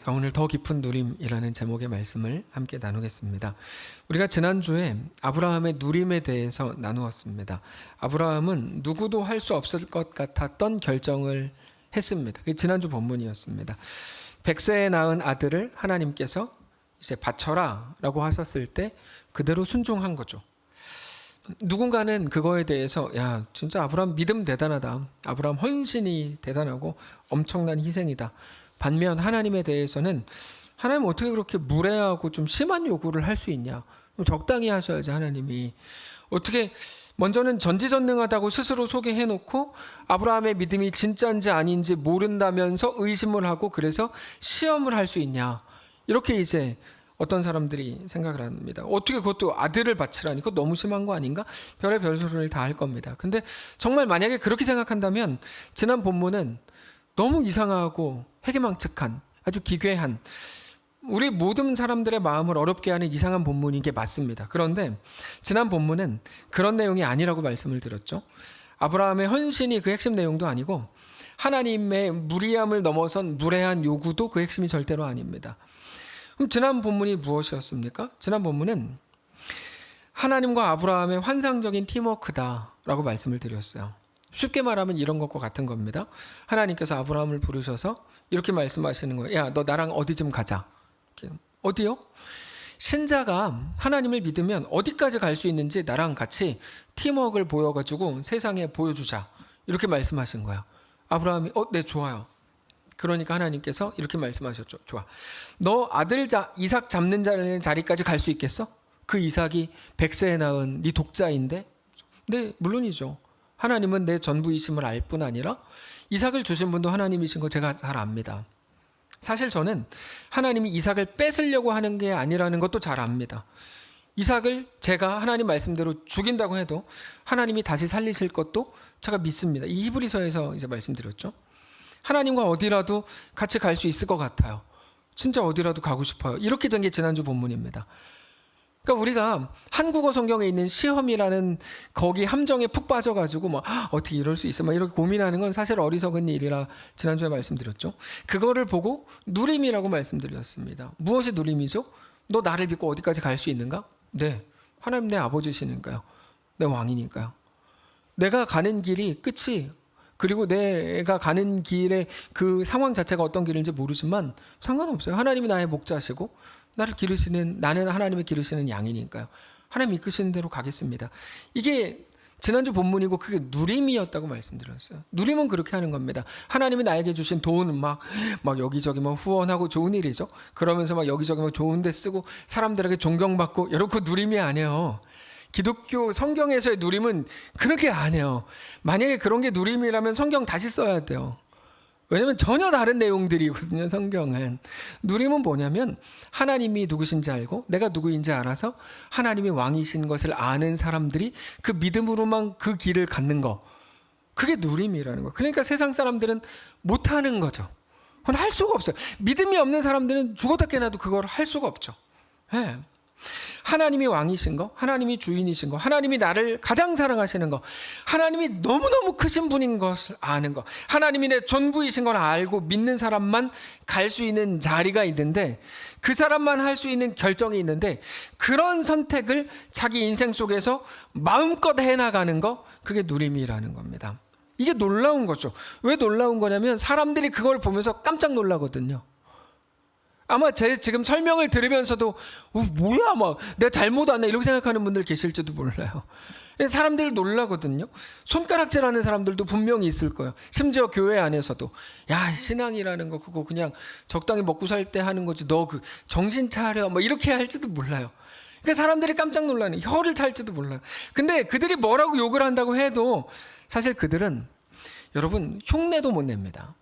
오늘 더 깊은 누림이라는 제목의 말씀을 함께 나누겠습니다. 우리가 지난주에 아브라함의 누림에 대해서 나누었습니다. 아브라함은 누구도 할 수 없을 것 같았던 결정을 했습니다. 그게 지난주 본문이었습니다. 100세에 낳은 아들을 하나님께서 이제 바쳐라 라고 하셨을 때 그대로 순종한 거죠. 누군가는 그거에 대해서 야 진짜 아브라함 믿음 대단하다. 아브라함 헌신이 대단하고 엄청난 희생이다. 반면 하나님에 대해서는 하나님 어떻게 그렇게 무례하고 좀 심한 요구를 할 수 있냐. 적당히 하셔야지 하나님이. 어떻게 먼저는 전지전능하다고 스스로 소개해놓고 아브라함의 믿음이 진짜인지 아닌지 모른다면서 의심을 하고 그래서 시험을 할 수 있냐. 이렇게 이제 어떤 사람들이 생각을 합니다. 어떻게 그것도 아들을 바치라니 그거 너무 심한 거 아닌가? 별의 별소리를 다 할 겁니다. 근데 정말 만약에 그렇게 생각한다면 지난 본문은 너무 이상하고 해괴망측한 아주 기괴한 우리 모든 사람들의 마음을 어렵게 하는 이상한 본문인 게 맞습니다. 그런데 지난 본문은 그런 내용이 아니라고 말씀을 드렸죠. 아브라함의 헌신이 그 핵심 내용도 아니고 하나님의 무리함을 넘어선 무례한 요구도 그 핵심이 절대로 아닙니다. 그럼 지난 본문이 무엇이었습니까? 지난 본문은 하나님과 아브라함의 환상적인 팀워크다라고 말씀을 드렸어요. 쉽게 말하면 이런 것과 같은 겁니다. 하나님께서 아브라함을 부르셔서 이렇게 말씀하시는 거예요. 야, 너 나랑 어디 좀 가자. 어디요? 신자가 하나님을 믿으면 어디까지 갈 수 있는지 나랑 같이 팀워크를 보여가지고 세상에 보여주자. 이렇게 말씀하신 거야. 아브라함이 네 좋아요. 그러니까 하나님께서 이렇게 말씀하셨죠. 좋아. 너 아들 이삭 잡는 자리까지 갈 수 있겠어? 그 이삭이 100세에 낳은 네 독자인데? 네, 물론이죠. 하나님은 내 전부이심을 알 뿐 아니라 이삭을 주신 분도 하나님이신 거 제가 잘 압니다. 사실 저는 하나님이 이삭을 뺏으려고 하는 게 아니라는 것도 잘 압니다. 이삭을 제가 하나님 말씀대로 죽인다고 해도 하나님이 다시 살리실 것도 제가 믿습니다. 이 히브리서에서 이제 말씀드렸죠. 하나님과 어디라도 같이 갈 수 있을 것 같아요. 진짜 어디라도 가고 싶어요. 이렇게 된 게 지난주 본문입니다. 그러니까 우리가 한국어 성경에 있는 시험이라는 거기 함정에 푹 빠져가지고 뭐 어떻게 이럴 수 있어? 막 이렇게 고민하는 건 사실 어리석은 일이라 지난주에 말씀드렸죠. 그거를 보고 누림이라고 말씀드렸습니다. 무엇이 누림이죠? 너 나를 믿고 어디까지 갈 수 있는가? 네. 하나님 내 아버지시니까요. 내 왕이니까요. 내가 가는 길이 끝이 그리고 내가 가는 길의 그 상황 자체가 어떤 길인지 모르지만 상관없어요. 하나님이 나의 목자시고 나를 기르시는 나는 하나님의 기르시는 양이니까요. 하나님 이끄시는 대로 가겠습니다. 이게 지난주 본문이고 그게 누림이었다고 말씀드렸어요. 누림은 그렇게 하는 겁니다. 하나님이 나에게 주신 돈 막 여기저기 뭐 후원하고 좋은 일이죠. 그러면서 막 여기저기 뭐 좋은 데 쓰고 사람들에게 존경받고 이렇게 누림이 아니에요. 기독교 성경에서의 누림은 그렇게 안 해요. 만약에 그런 게 누림이라면 성경 다시 써야 돼요. 왜냐면 전혀 다른 내용들이거든요. 성경은. 누림은 뭐냐면 하나님이 누구신지 알고 내가 누구인지 알아서 하나님이 왕이신 것을 아는 사람들이 그 믿음으로만 그 길을 갖는 거. 그게 누림이라는 거예요. 그러니까 세상 사람들은 못하는 거죠. 그건 할 수가 없어요. 믿음이 없는 사람들은 죽었다 깨나도 그걸 할 수가 없죠. 네. 하나님이 왕이신 거, 하나님이 주인이신 거, 하나님이 나를 가장 사랑하시는 거, 하나님이 너무너무 크신 분인 것을 아는 거, 하나님이 내 전부이신 걸 알고 믿는 사람만 갈 수 있는 자리가 있는데 그 사람만 할 수 있는 결정이 있는데 그런 선택을 자기 인생 속에서 마음껏 해나가는 거, 그게 누림이라는 겁니다. 이게 놀라운 거죠. 왜 놀라운 거냐면 사람들이 그걸 보면서 깜짝 놀라거든요. 아마 제 지금 설명을 들으면서도 뭐야 막 내가 잘못 왔네 이렇게 생각하는 분들 계실지도 몰라요. 사람들 놀라거든요. 손가락질하는 사람들도 분명히 있을 거예요. 심지어 교회 안에서도 야 신앙이라는 거 그거 그냥 적당히 먹고 살 때 하는 거지 너 그 정신 차려 뭐 이렇게 할지도 몰라요. 그러니까 사람들이 깜짝 놀라는 혀를 찰지도 몰라요. 근데 그들이 뭐라고 욕을 한다고 해도 사실 그들은 여러분 흉내도 못 냅니다.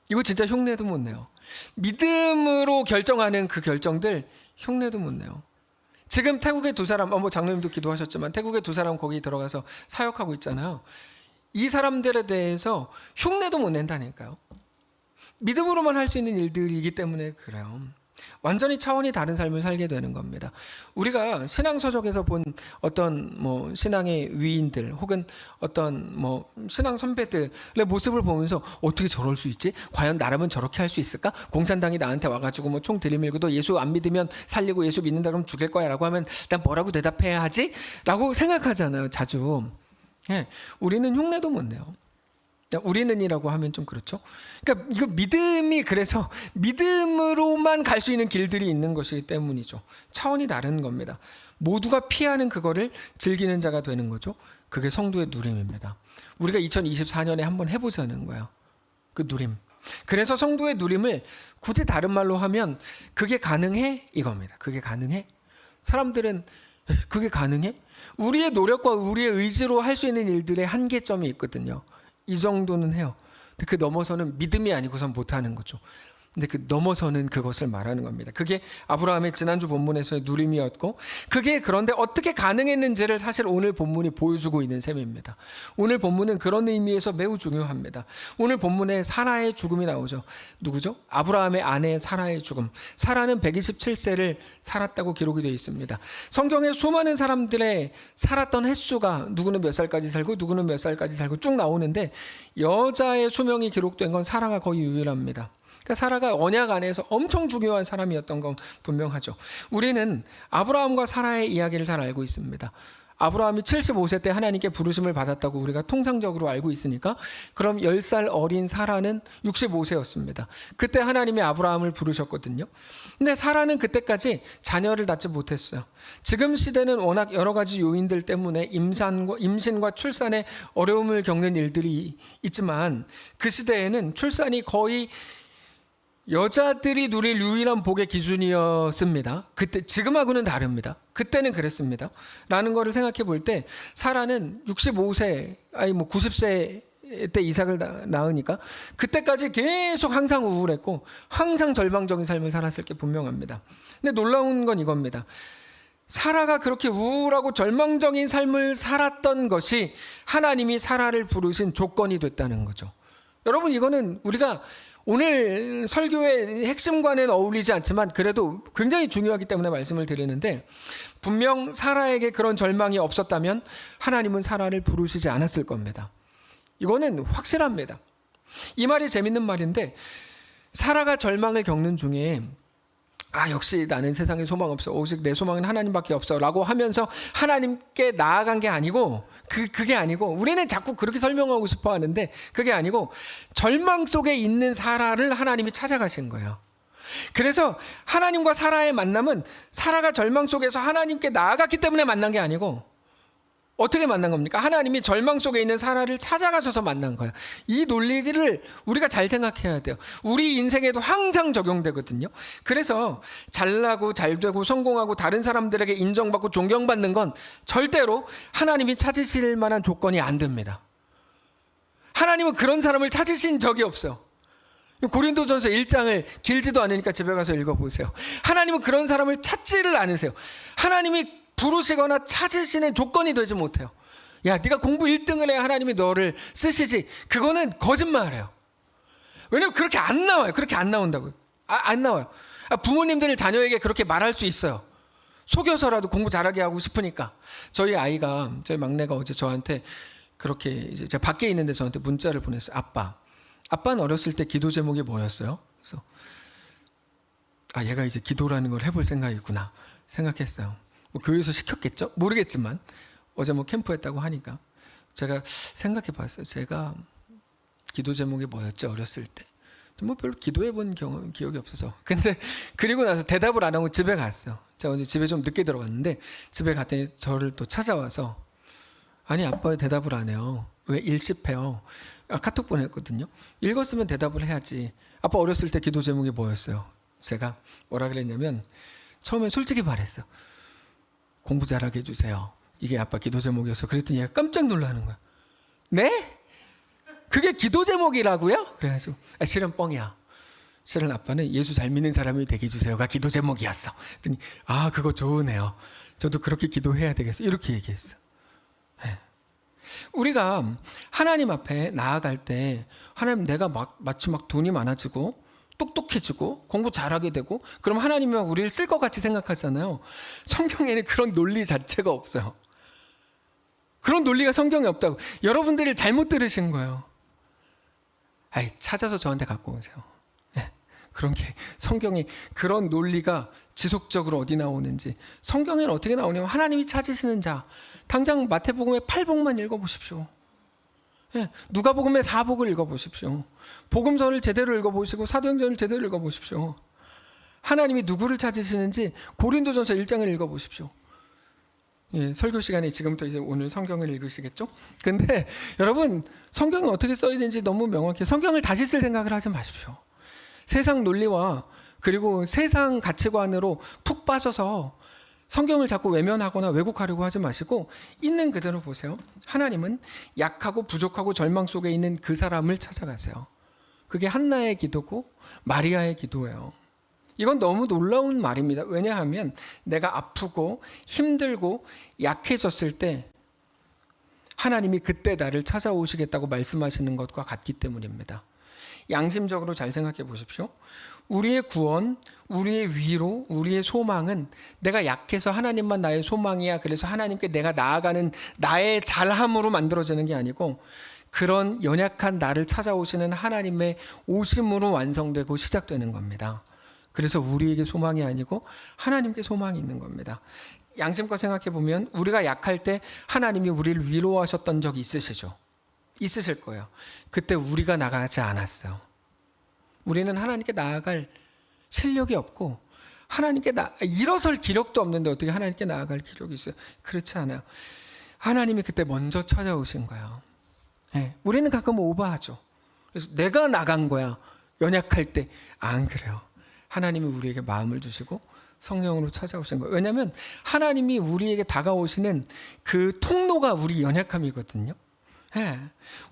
이거 진짜 흉내도 못 내요. 믿음으로 결정하는 그 결정들 흉내도 못 내요. 지금 태국의 두 사람, 뭐 장로님도 기도하셨지만 태국의 두 사람 거기 들어가서 사역하고 있잖아요. 이 사람들에 대해서 흉내도 못 낸다니까요. 믿음으로만 할 수 있는 일들이기 때문에 그래요. 완전히 차원이 다른 삶을 살게 되는 겁니다. 우리가 신앙서적에서 본 어떤 신앙의 위인들 혹은 어떤 신앙 선배들의 모습을 보면서 어떻게 저럴 수 있지? 과연 나라면 저렇게 할 수 있을까? 공산당이 나한테 와가지고 총 들이밀고 너 예수 안 믿으면 살리고 예수 믿는다 그러면 죽일 거야 라고 하면 난 뭐라고 대답해야 하지? 라고 생각하잖아요, 자주. 예, 우리는 흉내도 못 내요. 우리는이라고 하면 좀 그렇죠. 그러니까 이거 믿음이 그래서 믿음으로만 갈 수 있는 길들이 있는 것이기 때문이죠. 차원이 다른 겁니다. 모두가 피하는 그거를 즐기는 자가 되는 거죠. 그게 성도의 누림입니다. 우리가 2024년에 한번 해보자는 거예요. 그 누림. 그래서 성도의 누림을 굳이 다른 말로 하면 그게 가능해? 이겁니다. 그게 가능해? 사람들은 그게 가능해? 우리의 노력과 우리의 의지로 할 수 있는 일들의 한계점이 있거든요. 이 정도는 해요. 근데 그 넘어서는 믿음이 아니고선 못하는 거죠. 근데 그 넘어서는 그것을 말하는 겁니다. 그게 아브라함의 지난주 본문에서의 누림이었고, 그게 그런데 어떻게 가능했는지를 사실 오늘 본문이 보여주고 있는 셈입니다. 오늘 본문은 그런 의미에서 매우 중요합니다. 오늘 본문에 사라의 죽음이 나오죠. 누구죠? 아브라함의 아내 사라의 죽음. 사라는 127세를 살았다고 기록이 되어 있습니다. 성경에 수많은 사람들의 살았던 횟수가 누구는 몇 살까지 살고 누구는 몇 살까지 살고 쭉 나오는데 여자의 수명이 기록된 건 사라가 거의 유일합니다. 그러니까 사라가 언약 안에서 엄청 중요한 사람이었던 건 분명하죠. 우리는 아브라함과 사라의 이야기를 잘 알고 있습니다. 아브라함이 75세 때 하나님께 부르심을 받았다고 우리가 통상적으로 알고 있으니까 그럼 10살 어린 사라는 65세였습니다. 그때 하나님이 아브라함을 부르셨거든요. 근데 사라는 그때까지 자녀를 낳지 못했어요. 지금 시대는 워낙 여러 가지 요인들 때문에 임신과 출산에 어려움을 겪는 일들이 있지만 그 시대에는 출산이 거의 여자들이 누릴 유일한 복의 기준이었습니다. 그때 지금하고는 다릅니다. 그때는 그랬습니다. 라는 거를 생각해 볼 때 사라는 65세, 90세 때 이삭을 낳으니까 그때까지 계속 항상 우울했고 항상 절망적인 삶을 살았을 게 분명합니다. 근데 놀라운 건 이겁니다. 사라가 그렇게 우울하고 절망적인 삶을 살았던 것이 하나님이 사라를 부르신 조건이 됐다는 거죠. 여러분, 이거는 우리가 오늘 설교의 핵심과는 어울리지 않지만 그래도 굉장히 중요하기 때문에 말씀을 드리는데, 분명 사라에게 그런 절망이 없었다면 하나님은 사라를 부르시지 않았을 겁니다. 이거는 확실합니다. 이 말이 재밌는 말인데, 사라가 절망을 겪는 중에 역시 나는 세상에 소망 없어, 오직 내 소망은 하나님밖에 없어 라고 하면서 하나님께 나아간 게 아니고, 그게 아니고, 우리는 자꾸 그렇게 설명하고 싶어 하는데 그게 아니고 절망 속에 있는 사라를 하나님이 찾아가신 거예요. 그래서 하나님과 사라의 만남은 사라가 절망 속에서 하나님께 나아갔기 때문에 만난 게 아니고, 어떻게 만난 겁니까? 하나님이 절망 속에 있는 사라를 찾아가셔서 만난 거예요. 이 논리를 우리가 잘 생각해야 돼요. 우리 인생에도 항상 적용되거든요. 그래서 잘나고 잘되고 성공하고 다른 사람들에게 인정받고 존경받는 건 절대로 하나님이 찾으실 만한 조건이 안 됩니다. 하나님은 그런 사람을 찾으신 적이 없어요. 고린도전서 1장을 길지도 않으니까 집에 가서 읽어보세요. 하나님은 그런 사람을 찾지를 않으세요. 하나님이 부르시거나 찾으시는 조건이 되지 못해요. 야, 네가 공부 1등을 해야 하나님이 너를 쓰시지. 그거는 거짓말이에요. 왜냐면 그렇게 안 나와요. 그렇게 안 나온다고요. 안 나와요. 부모님들은 자녀에게 그렇게 말할 수 있어요. 속여서라도 공부 잘하게 하고 싶으니까. 저희 막내가 어제 저한테 그렇게 이제 제가 밖에 있는데 저한테 문자를 보냈어요. 아빠는 어렸을 때 기도 제목이 뭐였어요? 그래서 얘가 이제 기도라는 걸 해볼 생각이구나 생각했어요. 교회에서 시켰겠죠? 모르겠지만 어제 캠프했다고 하니까 제가 생각해 봤어요. 제가 기도 제목이 뭐였지 어렸을 때? 별로 기도해 본 기억이 없어서. 근데 그리고 나서 대답을 안 하고 집에 갔어요. 제가 어제 집에 좀 늦게 들어갔는데 집에 갔더니 저를 또 찾아와서 아니 아빠 왜 대답을 안 해요? 왜 일십해요? 카톡 보냈거든요. 읽었으면 대답을 해야지. 아빠 어렸을 때 기도 제목이 뭐였어요? 제가 뭐라 그랬냐면 처음에 솔직히 말했어. 공부 잘하게 해주세요. 이게 아빠 기도 제목이었어. 그랬더니 얘가 깜짝 놀라는 거야. 네? 그게 기도 제목이라고요? 그래가지고 실은 뻥이야. 실은 아빠는 예수 잘 믿는 사람이 되게 해주세요가 기도 제목이었어. 그랬더니 그거 좋으네요. 저도 그렇게 기도해야 되겠어. 이렇게 얘기했어. 네. 우리가 하나님 앞에 나아갈 때 하나님 내가 마치 돈이 많아지고 똑똑해지고 공부 잘하게 되고 그럼 하나님이 막 우리를 쓸 것 같이 생각하잖아요. 성경에는 그런 논리 자체가 없어요. 그런 논리가 성경에 없다고. 여러분들이 잘못 들으신 거예요. 찾아서 저한테 갖고 오세요. 그런 게 성경에 그런 논리가 지속적으로 어디 나오는지. 성경에는 어떻게 나오냐면 하나님이 찾으시는 자. 당장 마태복음의 8복만 읽어보십시오. 누가복음의 4복을 읽어보십시오. 복음서를 제대로 읽어보시고 사도행전을 제대로 읽어보십시오. 하나님이 누구를 찾으시는지 고린도전서 1장을 읽어보십시오. 설교 시간에 지금부터 이제 오늘 성경을 읽으시겠죠? 근데 여러분 성경이 어떻게 써야 되는지 너무 명확해요. 성경을 다시 쓸 생각을 하지 마십시오. 세상 논리와 그리고 세상 가치관으로 푹 빠져서 성경을 자꾸 외면하거나 왜곡하려고 하지 마시고 있는 그대로 보세요. 하나님은 약하고 부족하고 절망 속에 있는 그 사람을 찾아가세요. 그게 한나의 기도고 마리아의 기도예요. 이건 너무 놀라운 말입니다. 왜냐하면 내가 아프고 힘들고 약해졌을 때 하나님이 그때 나를 찾아오시겠다고 말씀하시는 것과 같기 때문입니다. 양심적으로 잘 생각해 보십시오. 우리의 구원, 우리의 위로, 우리의 소망은 내가 약해서 하나님만 나의 소망이야. 그래서 하나님께 내가 나아가는 나의 잘함으로 만들어지는 게 아니고 그런 연약한 나를 찾아오시는 하나님의 오심으로 완성되고 시작되는 겁니다. 그래서 우리에게 소망이 아니고 하나님께 소망이 있는 겁니다. 양심껏 생각해 보면 우리가 약할 때 하나님이 우리를 위로하셨던 적이 있으시죠? 있으실 거예요. 그때 우리가 나가지 않았어요. 우리는 하나님께 나아갈 실력이 없고 하나님께 일어설 기력도 없는데 어떻게 하나님께 나아갈 기력이 있어요? 그렇지 않아요. 하나님이 그때 먼저 찾아오신 거예요. 우리는 가끔 오버하죠. 그래서 내가 나간 거야. 연약할 때. 안 그래요. 하나님이 우리에게 마음을 주시고 성령으로 찾아오신 거예요. 왜냐하면 하나님이 우리에게 다가오시는 그 통로가 우리 연약함이거든요.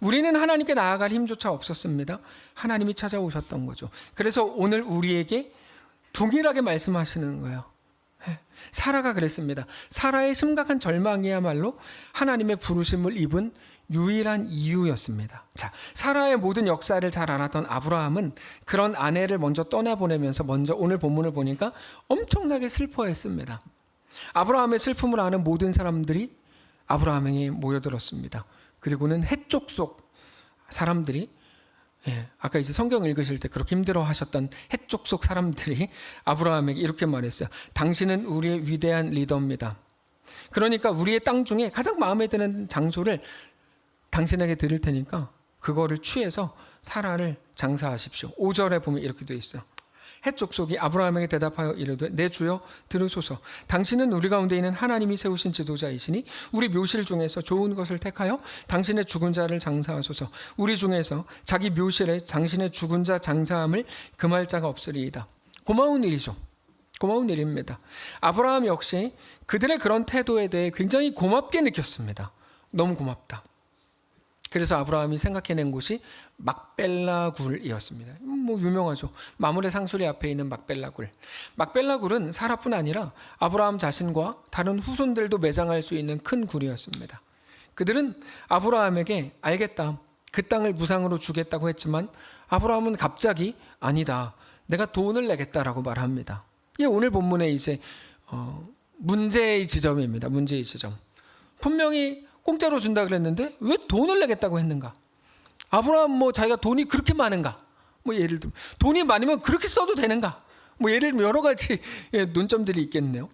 우리는 하나님께 나아갈 힘조차 없었습니다. 하나님이 찾아오셨던 거죠. 그래서 오늘 우리에게 동일하게 말씀하시는 거예요. 사라가 그랬습니다. 사라의 심각한 절망이야말로 하나님의 부르심을 입은 유일한 이유였습니다. 자, 사라의 모든 역사를 잘 알았던 아브라함은 그런 아내를 먼저 떠나보내면서 먼저 오늘 본문을 보니까 엄청나게 슬퍼했습니다. 아브라함의 슬픔을 아는 모든 사람들이 아브라함에게 모여들었습니다. 그리고는 해쪽 속 사람들이 아까 이제 성경 읽으실 때 그렇게 힘들어 하셨던 해쪽 속 사람들이 아브라함에게 이렇게 말했어요. 당신은 우리의 위대한 리더입니다. 그러니까 우리의 땅 중에 가장 마음에 드는 장소를 당신에게 드릴 테니까 그거를 취해서 사라를 장사하십시오. 5절에 보면 이렇게 되어 있어요. 해쪽 속이 아브라함에게 대답하여 이르되 내 주여 들으소서. 당신은 우리 가운데 있는 하나님이 세우신 지도자이시니 우리 묘실 중에서 좋은 것을 택하여 당신의 죽은 자를 장사하소서. 우리 중에서 자기 묘실에 당신의 죽은 자 장사함을 금할 자가 없으리이다. 고마운 일이죠. 고마운 일입니다. 아브라함 역시 그들의 그런 태도에 대해 굉장히 고맙게 느꼈습니다. 너무 고맙다. 그래서 아브라함이 생각해낸 곳이 막벨라 굴이었습니다. 유명하죠. 마므레 상수리 앞에 있는 막벨라 굴. 막벨라 굴은 사라뿐 아니라 아브라함 자신과 다른 후손들도 매장할 수 있는 큰 굴이었습니다. 그들은 아브라함에게 알겠다. 그 땅을 무상으로 주겠다고 했지만 아브라함은 갑자기 아니다. 내가 돈을 내겠다라고 말합니다. 이게 오늘 본문의 이제 문제의 지점입니다. 문제의 지점. 분명히 공짜로 준다 그랬는데 왜 돈을 내겠다고 했는가? 아브라함 자기가 돈이 그렇게 많은가? 예를 들면 돈이 많으면 그렇게 써도 되는가? 예를 들면 여러 가지 논점들이 있겠네요.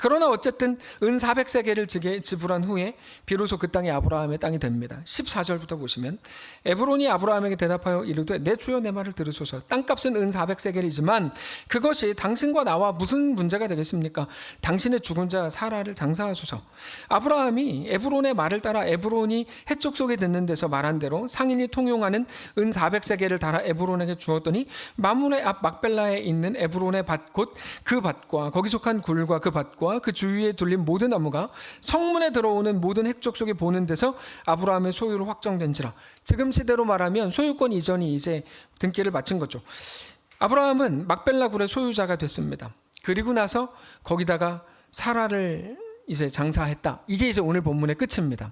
그러나 어쨌든 은 400세겔을 지불한 후에 비로소 그 땅이 아브라함의 땅이 됩니다. 14절부터 보시면 에브론이 아브라함에게 대답하여 이르되 내 주여 내 말을 들으소서. 땅값은 은 400세겔이지만 그것이 당신과 나와 무슨 문제가 되겠습니까? 당신의 죽은 자 사라를 장사하소서. 아브라함이 에브론의 말을 따라 에브론이 해쪽 속에 듣는 데서 말한 대로 상인이 통용하는 은 400세겔을 달아 에브론에게 주었더니 마므레 앞 막벨라에 있는 에브론의 밭 곧 그 밭과 거기 속한 굴과 그 밭과 그 주위에 둘린 모든 나무가 성문에 들어오는 모든 핵족 속에 보는 데서 아브라함의 소유로 확정된지라. 지금 시대로 말하면 소유권 이전이 이제 등기를 마친 거죠. 아브라함은 막벨라 굴의 소유자가 됐습니다. 그리고 나서 거기다가 사라를 이제 장사했다. 이게 이제 오늘 본문의 끝입니다.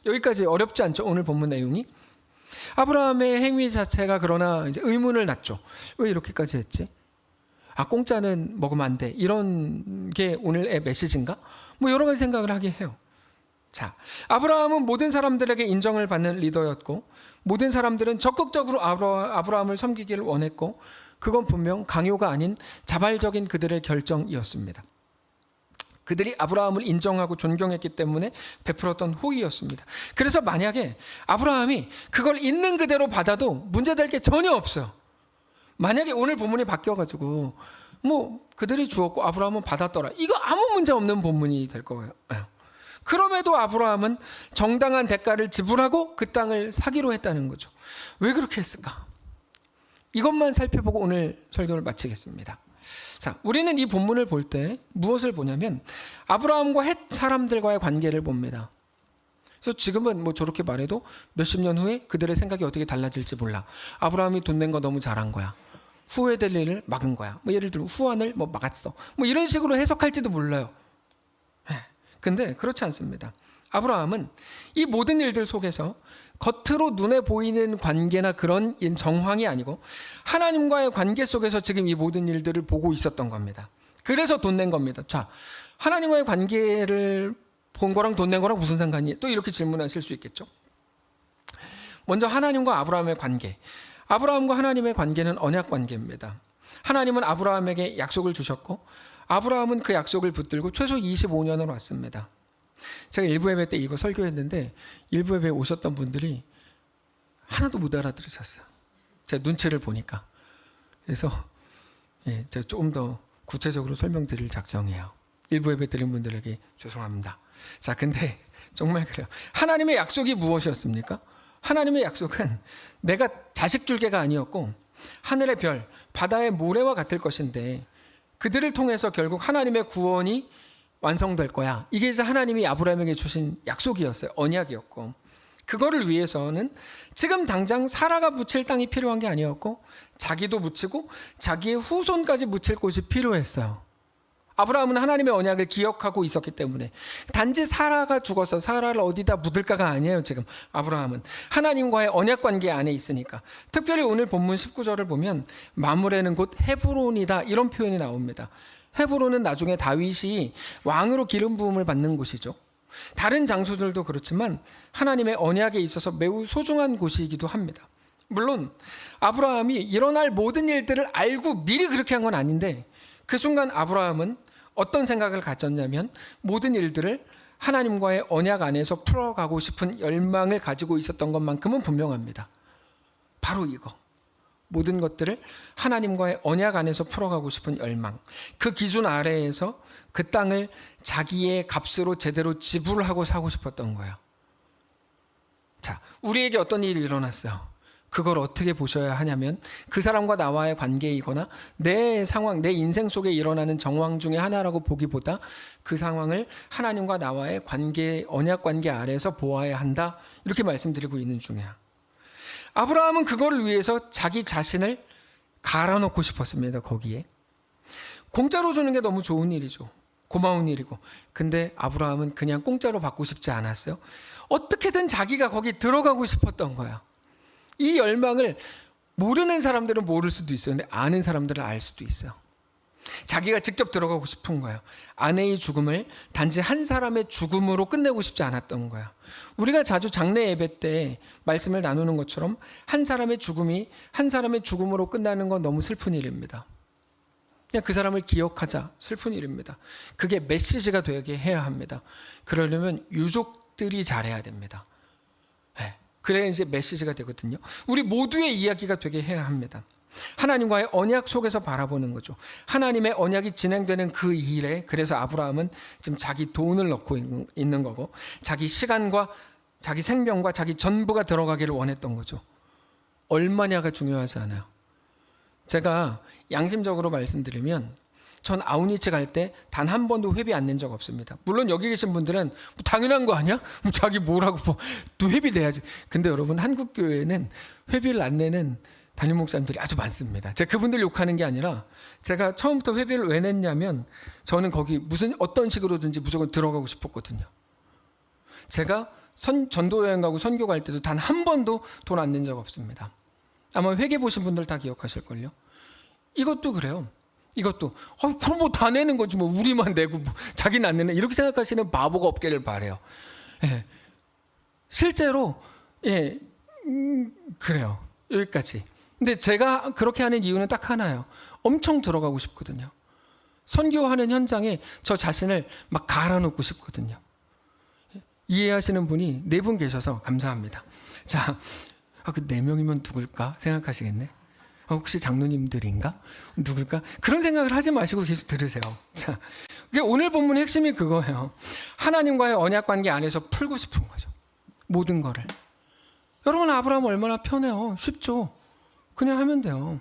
여기까지 어렵지 않죠? 오늘 본문 내용이. 아브라함의 행위 자체가 그러나 이제 의문을 낳죠. 왜 이렇게까지 했지? 공짜는 먹으면 안 돼. 이런 게 오늘의 메시지인가? 뭐 여러 가지 생각을 하게 해요. 자, 아브라함은 모든 사람들에게 인정을 받는 리더였고, 모든 사람들은 적극적으로 아브라함을 섬기기를 원했고, 그건 분명 강요가 아닌 자발적인 그들의 결정이었습니다. 그들이 아브라함을 인정하고 존경했기 때문에 베풀었던 호의였습니다. 그래서 만약에 아브라함이 그걸 있는 그대로 받아도 문제될 게 전혀 없어요. 만약에 오늘 본문이 바뀌어가지고 뭐 그들이 주었고 아브라함은 받았더라, 이거 아무 문제 없는 본문이 될 거예요. 그럼에도 아브라함은 정당한 대가를 지불하고 그 땅을 사기로 했다는 거죠. 왜 그렇게 했을까? 이것만 살펴보고 오늘 설교를 마치겠습니다. 자, 우리는 이 본문을 볼 때 무엇을 보냐면 아브라함과 헷 사람들과의 관계를 봅니다. 그래서 지금은 뭐 저렇게 말해도 몇십 년 후에 그들의 생각이 어떻게 달라질지 몰라. 아브라함이 돈 낸 거 너무 잘한 거야. 후회될 일을 막은 거야. 뭐 예를 들면 후환을 뭐 막았어. 뭐 이런 식으로 해석할지도 몰라요. 근데 그렇지 않습니다. 아브라함은 이 모든 일들 속에서 겉으로 눈에 보이는 관계나 그런 정황이 아니고 하나님과의 관계 속에서 지금 이 모든 일들을 보고 있었던 겁니다. 그래서 돈 낸 겁니다. 자, 하나님과의 관계를 본 거랑 돈 낸 거랑 무슨 상관이에요? 또 이렇게 질문하실 수 있겠죠. 먼저 하나님과 아브라함의 관계. 아브라함과 하나님의 관계는 언약 관계입니다. 하나님은 아브라함에게 약속을 주셨고 아브라함은 그 약속을 붙들고 최소 25년을 왔습니다. 제가 일부 예배 때 이거 설교했는데 일부 예배에 오셨던 분들이 하나도 못 알아들으셨어요. 제 눈치를 보니까. 그래서 제가 조금 더 구체적으로 설명드릴 작정이에요. 일부 예배 드린 분들에게 죄송합니다. 자, 근데 정말 그래요. 하나님의 약속이 무엇이었습니까? 하나님의 약속은 내가 자식 줄게가 아니었고 하늘의 별, 바다의 모래와 같을 것인데 그들을 통해서 결국 하나님의 구원이 완성될 거야. 이게 이제 하나님이 아브라함에게 주신 약속이었어요. 언약이었고. 그거를 위해서는 지금 당장 사라가 묻힐 땅이 필요한 게 아니었고 자기도 묻히고 자기의 후손까지 묻힐 곳이 필요했어요. 아브라함은 하나님의 언약을 기억하고 있었기 때문에 단지 사라가 죽어서 사라를 어디다 묻을까가 아니에요. 지금 아브라함은 하나님과의 언약 관계 안에 있으니까. 특별히 오늘 본문 19절을 보면 마므레는 곧 헤브론이다 이런 표현이 나옵니다. 헤브론은 나중에 다윗이 왕으로 기름 부음을 받는 곳이죠. 다른 장소들도 그렇지만 하나님의 언약에 있어서 매우 소중한 곳이기도 합니다. 물론 아브라함이 일어날 모든 일들을 알고 미리 그렇게 한 건 아닌데 그 순간 아브라함은 어떤 생각을 가졌냐면 모든 일들을 하나님과의 언약 안에서 풀어가고 싶은 열망을 가지고 있었던 것만큼은 분명합니다. 바로 이거. 모든 것들을 하나님과의 언약 안에서 풀어가고 싶은 열망. 그 기준 아래에서 그 땅을 자기의 값으로 제대로 지불하고 사고 싶었던 거예요. 자, 우리에게 어떤 일이 일어났어요? 그걸 어떻게 보셔야 하냐면 그 사람과 나와의 관계이거나 내 상황, 내 인생 속에 일어나는 정황 중에 하나라고 보기보다 그 상황을 하나님과 나와의 관계, 언약 관계 아래에서 보아야 한다. 이렇게 말씀드리고 있는 중이야. 아브라함은 그거를 위해서 자기 자신을 갈아놓고 싶었습니다. 거기에. 공짜로 주는 게 너무 좋은 일이죠. 고마운 일이고. 근데 아브라함은 그냥 공짜로 받고 싶지 않았어요. 어떻게든 자기가 거기 들어가고 싶었던 거야. 이 열망을 모르는 사람들은 모를 수도 있어요. 근데 아는 사람들은 알 수도 있어요. 자기가 직접 들어가고 싶은 거예요. 아내의 죽음을 단지 한 사람의 죽음으로 끝내고 싶지 않았던 거예요. 우리가 자주 장례 예배 때 말씀을 나누는 것처럼 한 사람의 죽음이 한 사람의 죽음으로 끝나는 건 너무 슬픈 일입니다. 그냥 그 사람을 기억하자. 슬픈 일입니다. 그게 메시지가 되게 해야 합니다. 그러려면 유족들이 잘해야 됩니다. 그래야 이제 메시지가 되거든요. 우리 모두의 이야기가 되게 해야 합니다. 하나님과의 언약 속에서 바라보는 거죠. 하나님의 언약이 진행되는 그 일에 그래서 아브라함은 지금 자기 돈을 넣고 있는 거고 자기 시간과 자기 생명과 자기 전부가 들어가기를 원했던 거죠. 얼마냐가 중요하지 않아요. 제가 양심적으로 말씀드리면 전 아우니치 갈 때 단 한 번도 회비 안 낸 적 없습니다. 물론 여기 계신 분들은 뭐 당연한 거 아니야? 자기 뭐라고 또 회비 내야지. 근데 여러분 한국 교회는 회비를 안 내는 담임 목사님들이 아주 많습니다. 제가 그분들 욕하는 게 아니라 제가 처음부터 회비를 왜 냈냐면 저는 거기 어떤 식으로든지 무조건 들어가고 싶었거든요. 제가 전도 여행 가고 선교 갈 때도 단 한 번도 돈 안 낸 적 없습니다. 아마 회계 보신 분들 다 기억하실걸요. 이것도 그래요. 이것도 그럼 뭐 다 내는 거지 뭐 우리만 내고 뭐 자기는 안 내네 이렇게 생각하시는 바보가 없기를 바래요. 예. 실제로 그래요. 여기까지. 근데 제가 그렇게 하는 이유는 딱 하나예요. 엄청 들어가고 싶거든요. 선교하는 현장에 저 자신을 막 갈아놓고 싶거든요. 이해하시는 분이 4분 계셔서 감사합니다. 자, 그 4명이면 누굴까 생각하시겠네. 혹시 장로님들인가? 누굴까? 그런 생각을 하지 마시고 계속 들으세요. 자, 오늘 본문의 핵심이 그거예요. 하나님과의 언약 관계 안에서 풀고 싶은 거죠. 모든 거를. 여러분, 아브라함 얼마나 편해요. 쉽죠. 그냥 하면 돼요.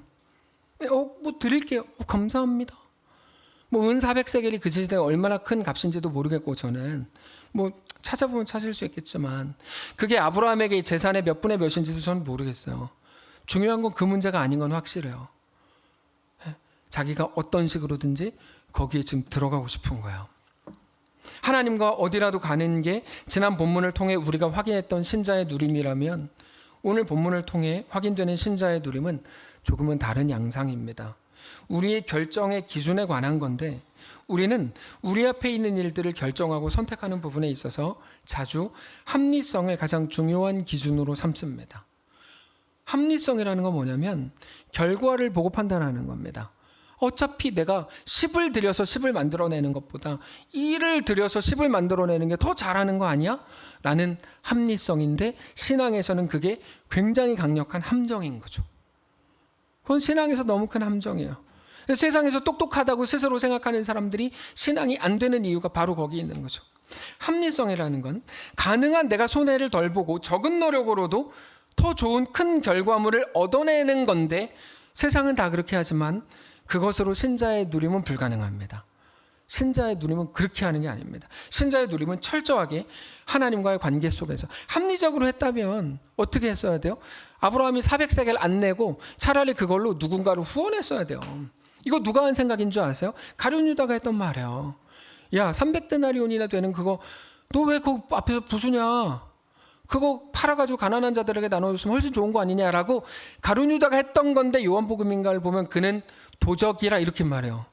뭐 드릴게요. 감사합니다. 뭐 은 400세겔이 그 시대에 얼마나 큰 값인지도 모르겠고 저는 뭐 찾아보면 찾을 수 있겠지만 그게 아브라함에게 재산의 몇 분의 몇인지도 저는 모르겠어요. 중요한 건 그 문제가 아닌 건 확실해요. 자기가 어떤 식으로든지 거기에 지금 들어가고 싶은 거예요. 하나님과 어디라도 가는 게 지난 본문을 통해 우리가 확인했던 신자의 누림이라면 오늘 본문을 통해 확인되는 신자의 누림은 조금은 다른 양상입니다. 우리의 결정의 기준에 관한 건데 우리는 우리 앞에 있는 일들을 결정하고 선택하는 부분에 있어서 자주 합리성을 가장 중요한 기준으로 삼습니다. 합리성이라는 건 뭐냐면 결과를 보고 판단하는 겁니다. 어차피 내가 10을 들여서 10을 만들어내는 것보다 1을 들여서 10을 만들어내는 게 더 잘하는 거 아니야? 라는 합리성인데 신앙에서는 그게 굉장히 강력한 함정인 거죠. 그건 신앙에서 너무 큰 함정이에요. 세상에서 똑똑하다고 스스로 생각하는 사람들이 신앙이 안 되는 이유가 바로 거기 있는 거죠. 합리성이라는 건 가능한 내가 손해를 덜 보고 적은 노력으로도 더 좋은 큰 결과물을 얻어내는 건데 세상은 다 그렇게 하지만 그것으로 신자의 누림은 불가능합니다. 신자의 누림은 그렇게 하는 게 아닙니다. 신자의 누림은 철저하게 하나님과의 관계 속에서 합리적으로 했다면 어떻게 했어야 돼요? 아브라함이 400세겔 안 내고 차라리 그걸로 누군가를 후원했어야 돼요. 이거 누가 한 생각인 줄 아세요? 가룟 유다가 했던 말이에요. 야, 300데나리온이나 되는 그거 너 왜 그 앞에서 부수냐? 그거 팔아가지고 가난한 자들에게 나눠줬으면 훨씬 좋은 거 아니냐라고 가룟 유다가 했던 건데 요한복음인가를 보면 그는 도적이라 이렇게 말해요.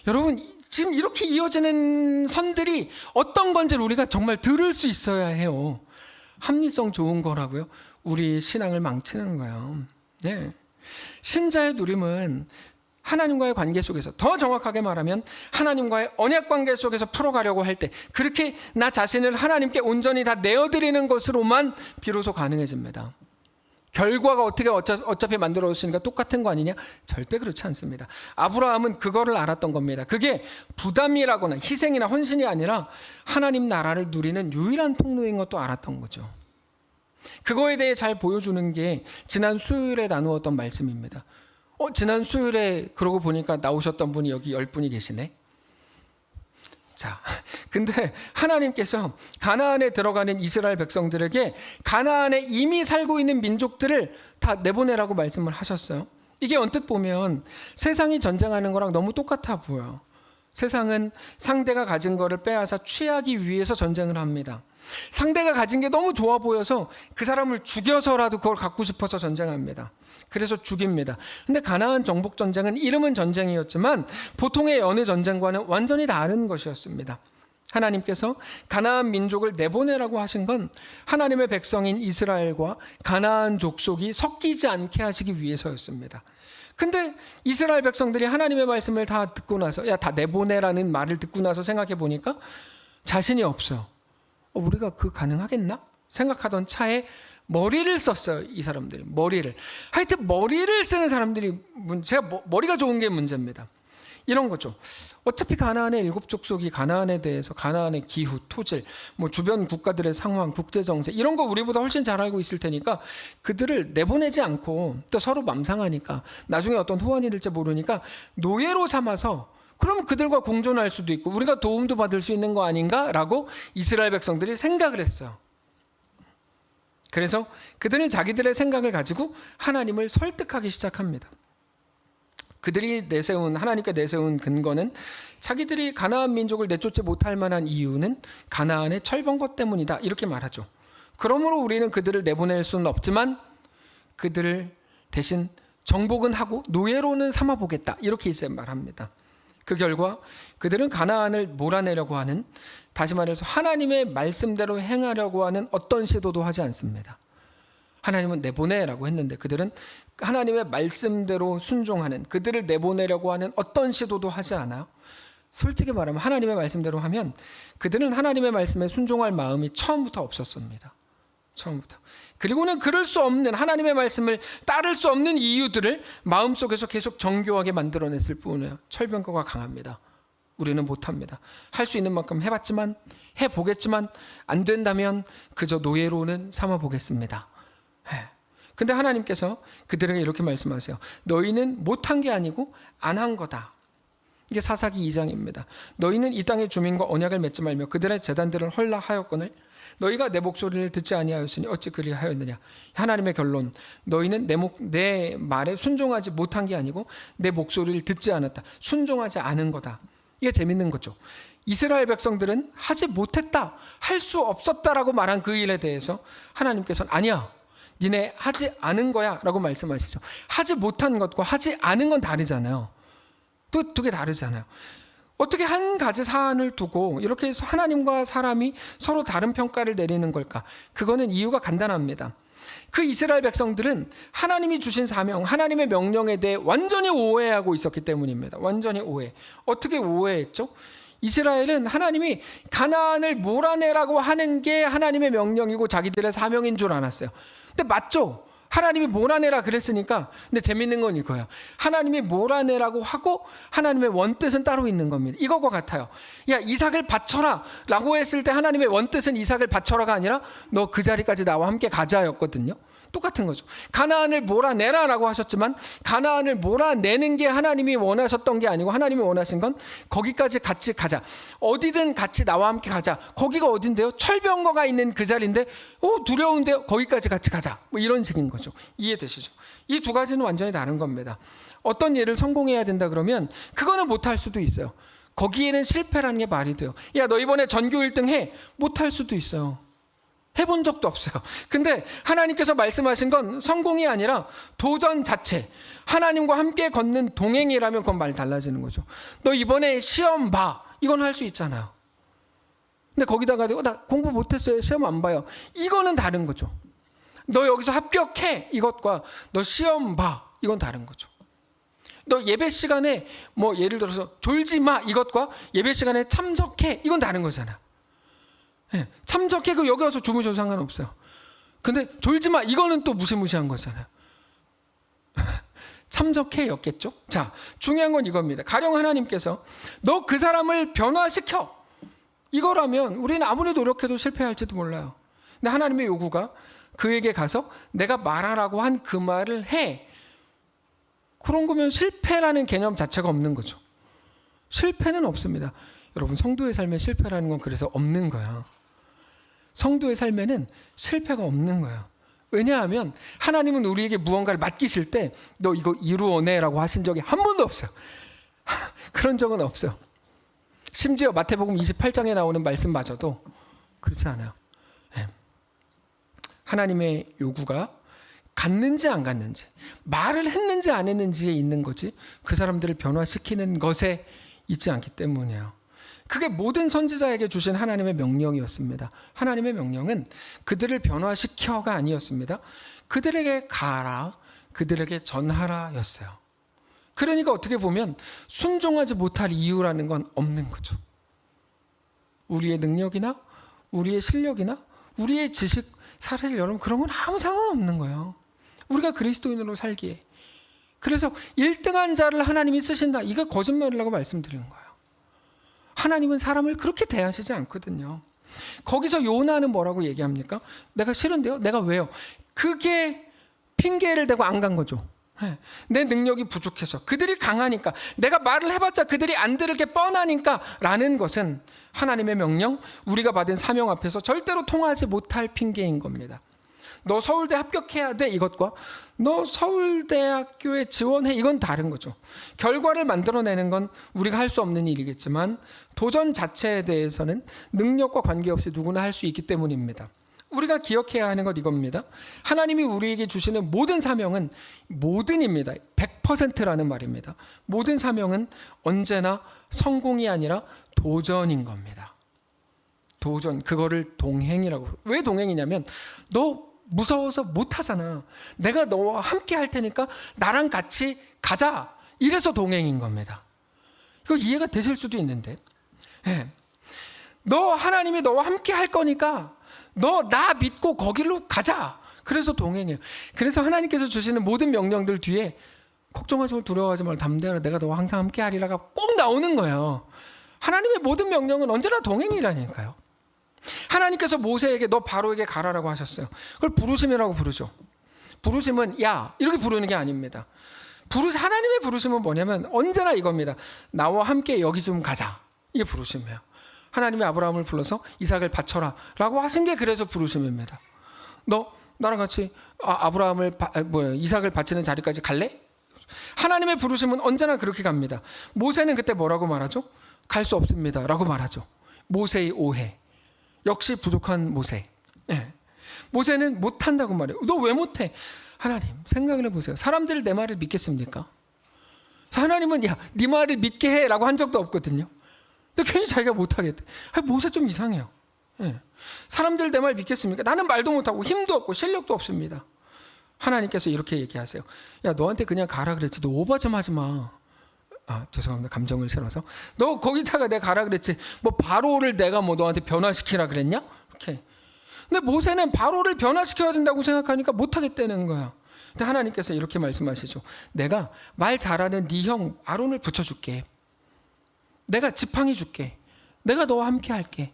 여러분 지금 이렇게 이어지는 선들이 어떤 건지를 우리가 정말 들을 수 있어야 해요. 합리성 좋은 거라고요. 우리 신앙을 망치는 거예요. 네. 신자의 누림은 하나님과의 관계 속에서 더 정확하게 말하면 하나님과의 언약 관계 속에서 풀어가려고 할 때 그렇게 나 자신을 하나님께 온전히 다 내어드리는 것으로만 비로소 가능해집니다. 결과가 어차피 만들어졌으니까 똑같은 거 아니냐? 절대 그렇지 않습니다. 아브라함은 그거를 알았던 겁니다. 그게 부담이라거나 희생이나 헌신이 아니라 하나님 나라를 누리는 유일한 통로인 것도 알았던 거죠. 그거에 대해 잘 보여주는 게 지난 수요일에 나누었던 말씀입니다. 지난 수요일에 그러고 보니까 나오셨던 분이 여기 10분이 계시네. 자, 근데 하나님께서 가나안에 들어가는 이스라엘 백성들에게 가나안에 이미 살고 있는 민족들을 다 내보내라고 말씀을 하셨어요. 이게 언뜻 보면 세상이 전쟁하는 거랑 너무 똑같아 보여요. 세상은 상대가 가진 거를 빼앗아 취하기 위해서 전쟁을 합니다. 상대가 가진 게 너무 좋아 보여서 그 사람을 죽여서라도 그걸 갖고 싶어서 전쟁합니다. 그래서 죽입니다. 근데 가나안 정복 전쟁은 이름은 전쟁이었지만 보통의 어느 전쟁과는 완전히 다른 것이었습니다. 하나님께서 가나안 민족을 내보내라고 하신 건 하나님의 백성인 이스라엘과 가나안 족속이 섞이지 않게 하시기 위해서였습니다. 근데 이스라엘 백성들이 하나님의 말씀을 다 듣고 나서 다 내보내라는 말을 듣고 나서 생각해 보니까 자신이 없어요. 우리가 그 가능하겠나? 생각하던 차에 머리를 썼어요. 이 사람들이 머리를. 하여튼 머리를 쓰는 사람들이 제가 머리가 좋은 게 문제입니다. 이런 거죠. 어차피 가나안의 7족속이 가나안에 대해서 가나안의 기후, 토질, 뭐 주변 국가들의 상황, 국제 정세 이런 거 우리보다 훨씬 잘 알고 있을 테니까 그들을 내보내지 않고 또 서로 맘상하니까 나중에 어떤 후환이 될지 모르니까 노예로 삼아서 그러면 그들과 공존할 수도 있고 우리가 도움도 받을 수 있는 거 아닌가라고 이스라엘 백성들이 생각을 했어요. 그래서 그들은 자기들의 생각을 가지고 하나님을 설득하기 시작합니다. 그들이 하나님께 내세운 근거는 자기들이 가나안 민족을 내쫓지 못할 만한 이유는 가나안의 철번것 때문이다 이렇게 말하죠. 그러므로 우리는 그들을 내보낼 수는 없지만 그들을 대신 정복은 하고 노예로는 삼아보겠다. 이렇게 이제 말합니다. 그 결과 그들은 가나안을 몰아내려고 하는, 다시 말해서 하나님의 말씀대로 행하려고 하는 어떤 시도도 하지 않습니다. 하나님은 내보내라고 했는데 그들은 하나님의 말씀대로 순종하는, 그들을 내보내려고 하는 어떤 시도도 하지 않아요. 솔직히 말하면 하나님의 말씀대로 하면 그들은 하나님의 말씀에 순종할 마음이 처음부터 없었습니다. 처음부터. 그리고는 그럴 수 없는, 하나님의 말씀을 따를 수 없는 이유들을 마음속에서 계속 정교하게 만들어냈을 뿐이에요. 철병거가 강합니다. 우리는 못합니다. 할 수 있는 만큼 해봤지만, 해보겠지만 안 된다면 그저 노예로는 삼아보겠습니다. 근데 하나님께서 그들에게 이렇게 말씀하세요. 너희는 못한 게 아니고 안 한 거다. 이게 사사기 2장입니다. 너희는 이 땅의 주민과 언약을 맺지 말며 그들의 제단들을 헐라하였거늘 너희가 내 목소리를 듣지 아니하였으니 어찌 그리하였느냐. 하나님의 결론, 너희는 내 말에 순종하지 못한 게 아니고 내 목소리를 듣지 않았다. 순종하지 않은 거다. 이게 재밌는 거죠. 이스라엘 백성들은 하지 못했다, 할 수 없었다라고 말한 그 일에 대해서 하나님께서는 아니야, 니네 하지 않은 거야 라고 말씀하시죠. 하지 못한 것과 하지 않은 건 다르잖아요. 또 두 개 다르잖아요. 어떻게 한 가지 사안을 두고 이렇게 해서 하나님과 사람이 서로 다른 평가를 내리는 걸까? 그거는 이유가 간단합니다. 그 이스라엘 백성들은 하나님이 주신 사명, 하나님의 명령에 대해 완전히 오해하고 있었기 때문입니다. 완전히 오해. 어떻게 오해했죠? 이스라엘은 하나님이 가나안을 몰아내라고 하는 게 하나님의 명령이고 자기들의 사명인 줄 알았어요. 근데 맞죠? 하나님이 몰아내라 그랬으니까. 근데 재밌는 건 이거예요. 하나님이 몰아내라고 하고 하나님의 원뜻은 따로 있는 겁니다. 이거와 같아요. 야, 이삭을 바쳐라 라고 했을 때 하나님의 원뜻은 이삭을 바쳐라가 아니라 너 그 자리까지 나와 함께 가자였거든요. 똑같은 거죠. 가나안을 몰아내라 라고 하셨지만 가나안을 몰아내는 게 하나님이 원하셨던 게 아니고 하나님이 원하신 건 거기까지 같이 가자. 어디든 같이 나와 함께 가자. 거기가 어딘데요? 철병거가 있는 그 자리인데 두려운데요? 거기까지 같이 가자. 뭐 이런 식인 거죠. 이해되시죠? 이 두 가지는 완전히 다른 겁니다. 어떤 일을 성공해야 된다 그러면 그거는 못할 수도 있어요. 거기에는 실패라는 게 말이 돼요. 야, 너 이번에 전교 1등 해. 못할 수도 있어요. 해본 적도 없어요. 근데 하나님께서 말씀하신 건 성공이 아니라 도전 자체. 하나님과 함께 걷는 동행이라면 그건 말 달라지는 거죠. 너 이번에 시험 봐. 이건 할 수 있잖아요. 근데 거기다가 나 공부 못했어요. 시험 안 봐요. 이거는 다른 거죠. 너 여기서 합격해. 이것과 너 시험 봐. 이건 다른 거죠. 너 예배 시간에 뭐 예를 들어서 졸지 마. 이것과 예배 시간에 참석해. 이건 다른 거잖아요. 네, 참석해. 그 여기 와서 주무셔도 상관없어요. 근데 졸지 마. 이거는 또 무시무시한 거잖아요. 참석해였겠죠. 자, 중요한 건 이겁니다. 가령 하나님께서 너 그 사람을 변화시켜. 이거라면 우리는 아무리 노력해도 실패할지도 몰라요. 근데 하나님의 요구가 그에게 가서 내가 말하라고 한 그 말을 해. 그런 거면 실패라는 개념 자체가 없는 거죠. 실패는 없습니다. 여러분, 성도의 삶에 실패라는 건 그래서 없는 거야. 성도의 삶에는 실패가 없는 거예요. 왜냐하면 하나님은 우리에게 무언가를 맡기실 때 너 이거 이루어내라고 하신 적이 한 번도 없어요. 그런 적은 없어요. 심지어 마태복음 28장에 나오는 말씀마저도 그렇지 않아요. 네. 하나님의 요구가 갔는지 안 갔는지, 말을 했는지 안 했는지에 있는 거지 그 사람들을 변화시키는 것에 있지 않기 때문이에요. 그게 모든 선지자에게 주신 하나님의 명령이었습니다. 하나님의 명령은 그들을 변화시켜가 아니었습니다. 그들에게 가라, 그들에게 전하라 였어요. 그러니까 어떻게 보면 순종하지 못할 이유라는 건 없는 거죠. 우리의 능력이나 우리의 실력이나 우리의 지식, 사실 여러분 그런 건 아무 상관없는 거예요. 우리가 그리스도인으로 살기에. 그래서 1등한 자를 하나님이 쓰신다. 이거 거짓말이라고 말씀드린 거예요. 하나님은 사람을 그렇게 대하시지 않거든요. 거기서 요나는 뭐라고 얘기합니까? 내가 싫은데요? 내가 왜요? 그게 핑계를 대고 안 간 거죠. 내 능력이 부족해서, 그들이 강하니까, 내가 말을 해봤자 그들이 안 들을 게 뻔하니까 라는 것은 하나님의 명령, 우리가 받은 사명 앞에서 절대로 통하지 못할 핑계인 겁니다. 너 서울대 합격해야 돼, 이것과 너 서울대학교에 지원해, 이건 다른 거죠. 결과를 만들어내는 건 우리가 할 수 없는 일이겠지만 도전 자체에 대해서는 능력과 관계없이 누구나 할 수 있기 때문입니다. 우리가 기억해야 하는 것 이겁니다. 하나님이 우리에게 주시는 모든 사명은 모든입니다. 100%라는 말입니다. 모든 사명은 언제나 성공이 아니라 도전인 겁니다. 도전, 그거를 동행이라고. 왜 동행이냐면 너 무서워서 못하잖아. 내가 너와 함께 할 테니까 나랑 같이 가자. 이래서 동행인 겁니다. 이거 이해가 되실 수도 있는데, 하나님이 너와 함께 할 거니까 너 나 믿고 거기로 가자. 그래서 동행이에요. 그래서 하나님께서 주시는 모든 명령들 뒤에 걱정하지 말고 두려워하지 말고 담대하라 내가 너와 항상 함께 하리라가 꼭 나오는 거예요. 하나님의 모든 명령은 언제나 동행이라니까요. 하나님께서 모세에게 너 바로에게 가라라고 하셨어요. 그걸 부르심이라고 부르죠. 부르심은 야 이렇게 부르는 게 아닙니다. 하나님의 부르심은 뭐냐면 언제나 이겁니다. 나와 함께 여기 좀 가자. 이게 부르심이에요. 하나님이 아브라함을 불러서 이삭을 바쳐라 라고 하신 게 그래서 부르심입니다. 너 나랑 같이 이삭을 바치는 자리까지 갈래? 하나님의 부르심은 언제나 그렇게 갑니다. 모세는 그때 뭐라고 말하죠? 갈 수 없습니다 라고 말하죠. 모세의 오해, 역시 부족한 모세. 모세는 못한다고 말해요. 너 왜 못해? 하나님 생각을 해보세요. 사람들이 내 말을 믿겠습니까? 하나님은 야, 네 말을 믿게 해 라고 한 적도 없거든요. 근데 괜히 자기가 못하겠대. 모세 좀 이상해요. 사람들 내 말 믿겠습니까? 나는 말도 못하고 힘도 없고 실력도 없습니다. 하나님께서 이렇게 얘기하세요. 야 너한테 그냥 가라 그랬지. 너 오버 좀 하지 마. 죄송합니다. 감정을 실어서. 너 거기다가 내가 가라 그랬지. 뭐 바로를 내가 뭐 너한테 변화시키라 그랬냐? 이렇게. 근데 모세는 바로를 변화시켜야 된다고 생각하니까 못하겠다는 거야. 근데 하나님께서 이렇게 말씀하시죠. 내가 말 잘하는 네 형 아론을 붙여줄게. 내가 지팡이 줄게. 내가 너와 함께 할게.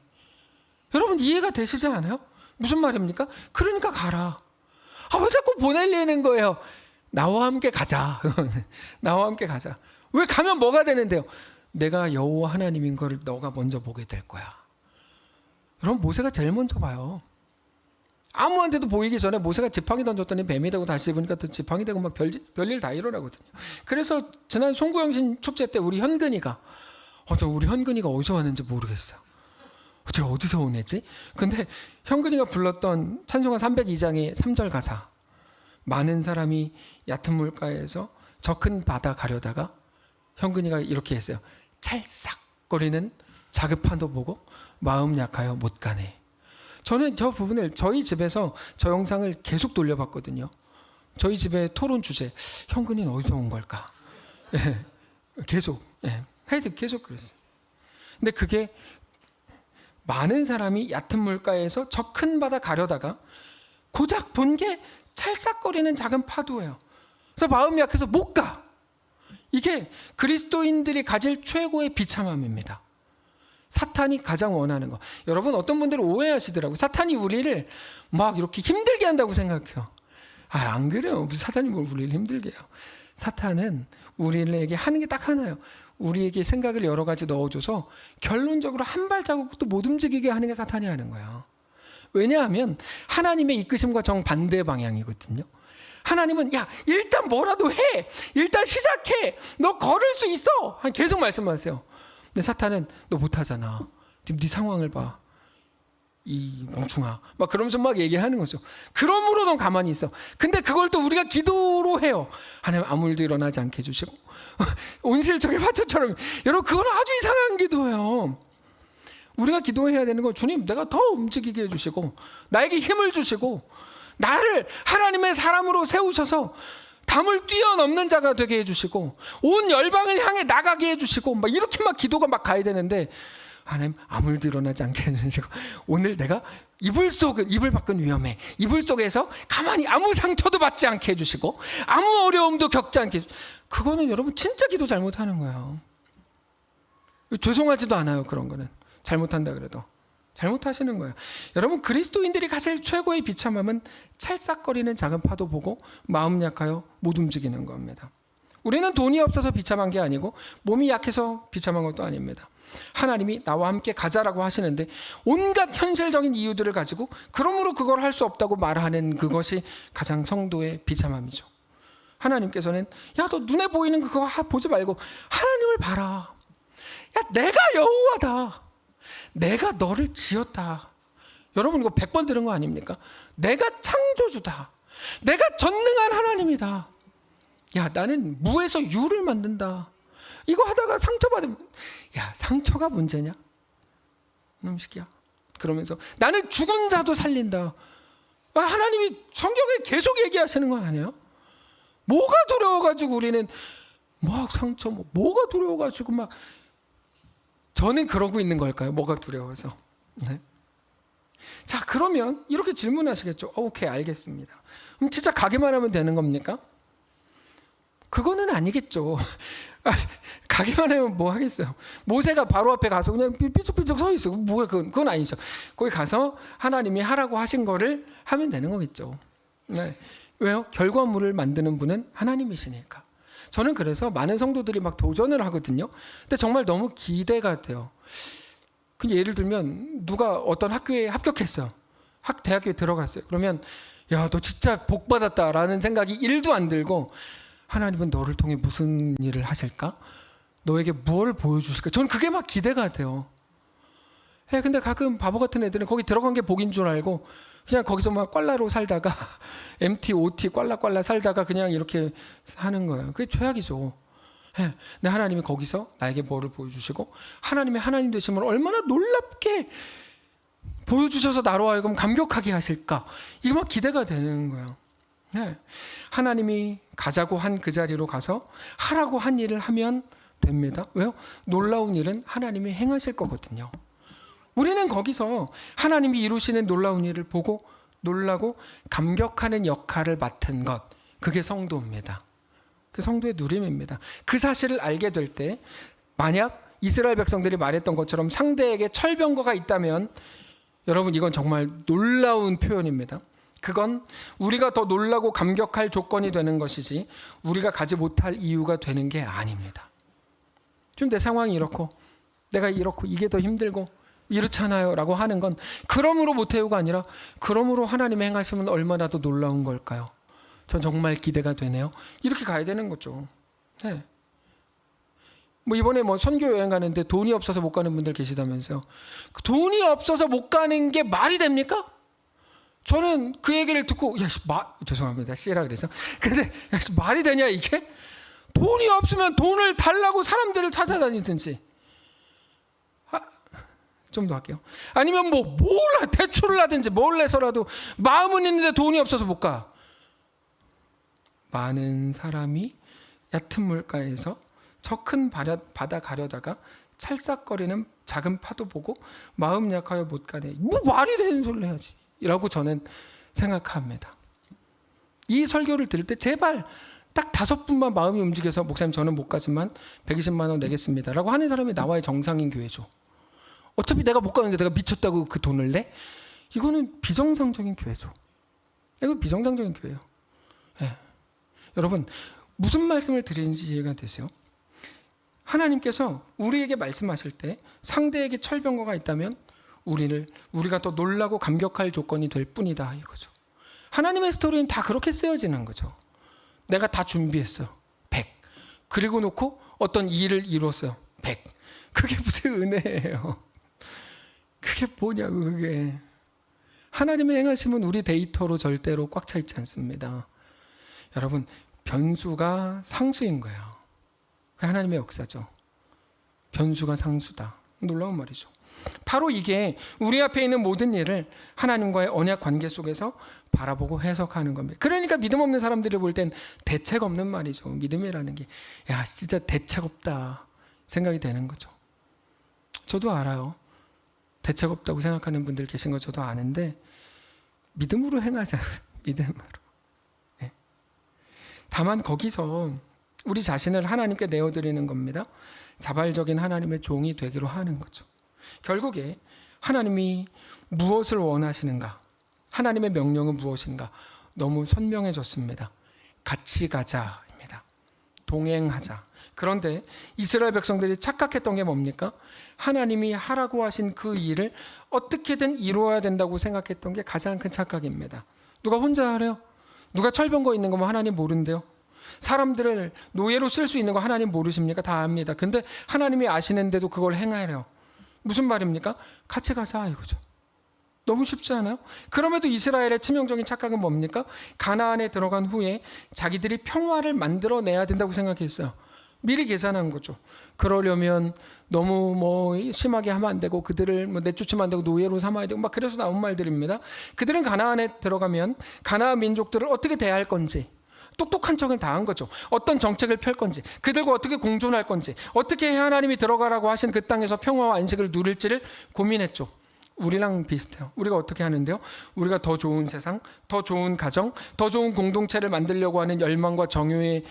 여러분 이해가 되시지 않아요? 무슨 말입니까? 그러니까 가라. 왜 자꾸 보내려는 거예요? 나와 함께 가자. 나와 함께 가자. 왜 가면 뭐가 되는데요? 내가 여호와 하나님인 걸 너가 먼저 보게 될 거야. 여러분 모세가 제일 먼저 봐요. 아무한테도 보이기 전에 모세가 지팡이 던졌더니 뱀이 되고 다시 보니까 또 지팡이 되고 막 별일 다 일어나거든요. 그래서 지난 송구영신 축제 때 우리 현근이가 우리 현근이가 어디서 왔는지 모르겠어요. 제가 어디서 오냈지? 근데 현근이가 불렀던 찬송가 302장의 3절 가사, 많은 사람이 얕은 물가에서 저 큰 바다 가려다가 현근이가 이렇게 했어요. 찰싹거리는 자급한도 보고 마음 약하여 못 가네. 저는 저 부분을 저희 집에서 저 영상을 계속 돌려봤거든요. 저희 집의 토론 주제, 현근이는 어디서 온 걸까? 계속. 하여튼 계속 그랬어요. 근데 그게 많은 사람이 얕은 물가에서 저 큰 바다 가려다가 고작 본 게 찰싹거리는 작은 파도예요. 그래서 마음이 약해서 못 가. 이게 그리스도인들이 가질 최고의 비참함입니다. 사탄이 가장 원하는 거. 여러분 어떤 분들은 오해하시더라고요. 사탄이 우리를 막 이렇게 힘들게 한다고 생각해요. 안 그래요. 사탄이 뭘 우리를 힘들게 해요. 사탄은 우리에게 하는 게 딱 하나예요. 우리에게 생각을 여러 가지 넣어줘서 결론적으로 한 발자국도 못 움직이게 하는 게 사탄이 하는 거예요. 왜냐하면 하나님의 이끄심과 정반대 방향이거든요. 하나님은 야 일단 뭐라도 해. 일단 시작해. 너 걸을 수 있어. 계속 말씀하세요. 근데 사탄은 너 못하잖아. 지금 네 상황을 봐. 이 멍충아. 막 그러면서 막 얘기하는 거죠. 그러므로 넌 가만히 있어. 근데 그걸 또 우리가 기도로 해요. 하나님 아무 일도 일어나지 않게 해주시고 온실적의 화초처럼. 여러분 그건 아주 이상한 기도예요. 우리가 기도해야 되는 건 주님 내가 더 움직이게 해주시고 나에게 힘을 주시고 나를 하나님의 사람으로 세우셔서 담을 뛰어넘는 자가 되게 해주시고 온 열방을 향해 나가게 해주시고 막 이렇게 막 기도가 막 가야 되는데 하나님 아무 일도 일어나지 않게 해주시고 오늘 내가 이불 밖은 위험해. 이불 속에서 가만히 아무 상처도 받지 않게 해주시고 아무 어려움도 겪지 않게 해주시고. 그거는 여러분 진짜 기도 잘못하는 거예요. 죄송하지도 않아요. 그런 거는 잘못한다 그래도 잘못하시는 거예요. 여러분 그리스도인들이 가질 최고의 비참함은 찰싹거리는 작은 파도 보고 마음 약하여 못 움직이는 겁니다. 우리는 돈이 없어서 비참한 게 아니고 몸이 약해서 비참한 것도 아닙니다. 하나님이 나와 함께 가자라고 하시는데 온갖 현실적인 이유들을 가지고 그러므로 그걸 할 수 없다고 말하는 그것이 가장 성도의 비참함이죠. 하나님께서는 야 너 눈에 보이는 그거 보지 말고 하나님을 봐라. 야 내가 여호와다. 내가 너를 지었다. 여러분 이거 100번 들은 거 아닙니까? 내가 창조주다. 내가 전능한 하나님이다. 야, 나는 무에서 유를 만든다. 이거 하다가 상처받으면, 야, 상처가 문제냐? 놈식이야. 그러면서 나는 죽은 자도 살린다. 하나님이 성경에 계속 얘기하시는 거 아니에요? 뭐가 두려워가지고 우리는 뭐 상처, 뭐가 두려워가지고 막, 저는 그러고 있는 걸까요? 뭐가 두려워서. 네? 자, 그러면 이렇게 질문하시겠죠. 오케이, 알겠습니다. 그럼 진짜 가기만 하면 되는 겁니까? 그거는 아니겠죠. 가기만 하면 뭐 하겠어요. 모세가 바로 앞에 가서 그냥 삐죽삐죽 서 있어. 뭐야, 그건 아니죠. 거기 가서 하나님이 하라고 하신 거를 하면 되는 거겠죠. 네. 왜요? 결과물을 만드는 분은 하나님이시니까. 저는 그래서 많은 성도들이 막 도전을 하거든요. 근데 정말 너무 기대가 돼요. 그냥 예를 들면 누가 어떤 학교에 합격했어요. 대학교에 들어갔어요. 그러면 야, 너 진짜 복 받았다라는 생각이 1도 안 들고, 하나님은 너를 통해 무슨 일을 하실까? 너에게 뭘 보여주실까? 저는 그게 막 기대가 돼요. 근데 가끔 바보 같은 애들은 거기 들어간 게 복인 줄 알고 그냥 거기서 막 꽐라로 살다가 MT, OT 꽐라 살다가 그냥 이렇게 하는 거예요. 그게 최악이죠. 근데 하나님이 거기서 나에게 뭐를 보여주시고 하나님의 하나님 되심을 얼마나 놀랍게 보여주셔서 나로 하여금 감격하게 하실까? 이게 막 기대가 되는 거예요. 하나님이 가자고 한 그 자리로 가서 하라고 한 일을 하면 됩니다. 왜요? 놀라운 일은 하나님이 행하실 거거든요. 우리는 거기서 하나님이 이루시는 놀라운 일을 보고 놀라고 감격하는 역할을 맡은 것, 그게 성도입니다. 그 성도의 누림입니다. 그 사실을 알게 될 때, 만약 이스라엘 백성들이 말했던 것처럼 상대에게 철병거가 있다면, 여러분 이건 정말 놀라운 표현입니다. 그건 우리가 더 놀라고 감격할 조건이 되는 것이지 우리가 가지 못할 이유가 되는 게 아닙니다. 지금 내 상황이 이렇고 내가 이렇고 이게 더 힘들고 이렇잖아요 라고 하는 건 그러므로 못해요가 아니라 그러므로 하나님의 행하심은 얼마나 더 놀라운 걸까요? 전 정말 기대가 되네요. 이렇게 가야 되는 거죠. 네. 뭐 이번에 뭐 선교 여행 가는데 돈이 없어서 못 가는 분들 계시다면서요. 돈이 없어서 못 가는 게 말이 됩니까? 저는 그 얘기를 듣고 죄송합니다. 씨라 그래서. 근데 말이 되냐 이게? 돈이 없으면 돈을 달라고 사람들을 찾아다니든지. 좀 더 할게요. 아니면 대출을 하든지 뭘 해서라도 마음은 있는데 돈이 없어서 못 가. 많은 사람이 얕은 물가에서 저 큰 바다 가려다가 찰싹거리는 작은 파도 보고 마음 약하여 못 가네. 뭐 말이 되는 소리를 해야지 라고 저는 생각합니다. 이 설교를 들을 때 제발 딱 5분만 마음이 움직여서 목사님 저는 못 가지만 120만 원 내겠습니다 라고 하는 사람이 나와의 정상인 교회죠. 어차피 내가 못 가는데 내가 미쳤다고 그 돈을 내? 이거는 비정상적인 교회죠. 이거 비정상적인 교회예요. 여러분 무슨 말씀을 드리는지 이해가 되세요? 하나님께서 우리에게 말씀하실 때 상대에게 철병거가 있다면 우리가 더 놀라고 감격할 조건이 될 뿐이다 이거죠. 하나님의 스토리는 다 그렇게 쓰여지는 거죠. 내가 다 준비했어. 100. 그리고 놓고 어떤 일을 이뤘어요. 100. 그게 무슨 은혜예요. 그게 뭐냐고 그게. 하나님의 행하심은 우리 데이터로 절대로 꽉 차 있지 않습니다. 여러분 변수가 상수인 거예요. 하나님의 역사죠. 변수가 상수다. 놀라운 말이죠. 바로 이게 우리 앞에 있는 모든 일을 하나님과의 언약 관계 속에서 바라보고 해석하는 겁니다. 그러니까 믿음 없는 사람들이 볼 땐 대책 없는 말이죠. 믿음이라는 게 진짜 대책 없다 생각이 되는 거죠. 저도 알아요. 대책 없다고 생각하는 분들 계신 거 저도 아는데 믿음으로 행하자. 믿음으로. 다만 거기서 우리 자신을 하나님께 내어드리는 겁니다. 자발적인 하나님의 종이 되기로 하는 거죠. 결국에 하나님이 무엇을 원하시는가? 하나님의 명령은 무엇인가? 너무 선명해졌습니다. 같이 가자입니다. 동행하자. 그런데 이스라엘 백성들이 착각했던 게 뭡니까? 하나님이 하라고 하신 그 일을 어떻게든 이루어야 된다고 생각했던 게 가장 큰 착각입니다. 누가 혼자 하래요? 누가 철병거 있는 거면 하나님 모른대요? 사람들을 노예로 쓸 수 있는 거 하나님 모르십니까? 다 압니다. 근데 하나님이 아시는데도 그걸 행하래요. 무슨 말입니까? 같이 가자 이거죠. 너무 쉽지 않아요? 그럼에도 이스라엘의 치명적인 착각은 뭡니까? 가나안에 들어간 후에 자기들이 평화를 만들어내야 된다고 생각했어요. 미리 계산한 거죠. 그러려면 너무 뭐 심하게 하면 안 되고 그들을 뭐 내쫓으면 안 되고 노예로 삼아야 되고 막 그래서 나온 말들입니다. 그들은 가나안에 들어가면 가나안 민족들을 어떻게 대할 건지 똑똑한 척을 다 한 거죠. 어떤 정책을 펼 건지, 그들과 어떻게 공존할 건지, 어떻게 해야 하나님이 들어가라고 하신 그 땅에서 평화와 안식을 누릴지를 고민했죠. 우리랑 비슷해요. 우리가 어떻게 하는데요? 우리가 더 좋은 세상, 더 좋은 가정, 더 좋은 공동체를 만들려고 하는 열망과 정의에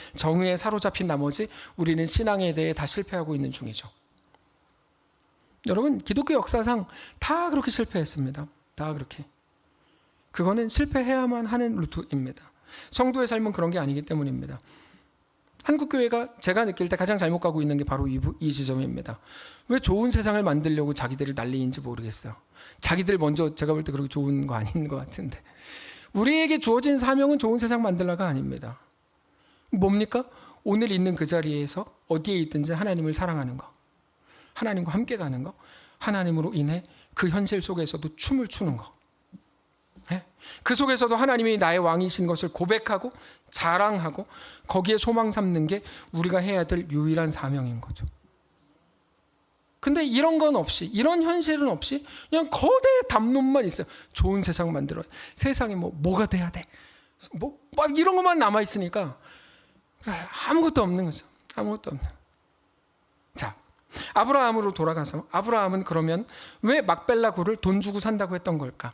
사로잡힌 나머지 우리는 신앙에 대해 다 실패하고 있는 중이죠. 여러분, 기독교 역사상 다 그렇게 실패했습니다. 다 그렇게. 그거는 실패해야만 하는 루트입니다. 성도의 삶은 그런 게 아니기 때문입니다. 한국교회가 제가 느낄 때 가장 잘못 가고 있는 게 바로 이 지점입니다. 왜 좋은 세상을 만들려고 자기들을 난리인지 모르겠어요. 자기들 먼저 제가 볼 때 그렇게 좋은 거 아닌 것 같은데. 우리에게 주어진 사명은 좋은 세상 만들라가 아닙니다. 뭡니까? 오늘 있는 그 자리에서 어디에 있든지 하나님을 사랑하는 거. 하나님과 함께 가는 거. 하나님으로 인해 그 현실 속에서도 춤을 추는 거. 그 속에서도 하나님이 나의 왕이신 것을 고백하고 자랑하고 거기에 소망 삼는 게 우리가 해야 될 유일한 사명인 거죠. 근데 이런 건 없이, 이런 현실은 없이 그냥 거대 담론만 있어요. 좋은 세상 만들어야 돼. 세상에 뭐가 돼야 돼. 막 이런 것만 남아 있으니까 아무것도 없는 거죠. 아무것도 없는. 자, 아브라함으로 돌아가서 아브라함은 그러면 왜 막벨라 굴을 돈 주고 산다고 했던 걸까?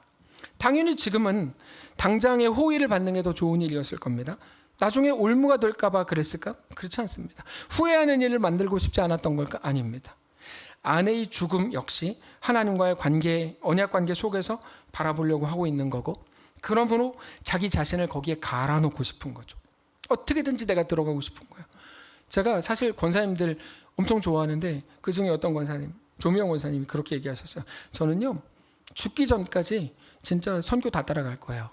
당연히 지금은 당장의 호의를 받는 게 더 좋은 일이었을 겁니다. 나중에 올무가 될까 봐 그랬을까? 그렇지 않습니다. 후회하는 일을 만들고 싶지 않았던 걸까? 아닙니다. 아내의 죽음 역시 하나님과의 관계, 언약 관계 속에서 바라보려고 하고 있는 거고, 그러므로 자기 자신을 거기에 갈아놓고 싶은 거죠. 어떻게든지 내가 들어가고 싶은 거예요. 제가 사실 권사님들 엄청 좋아하는데 그 중에 어떤 권사님, 조미영 권사님이 그렇게 얘기하셨어요. 저는요, 죽기 전까지 진짜 선교 다 따라갈 거예요.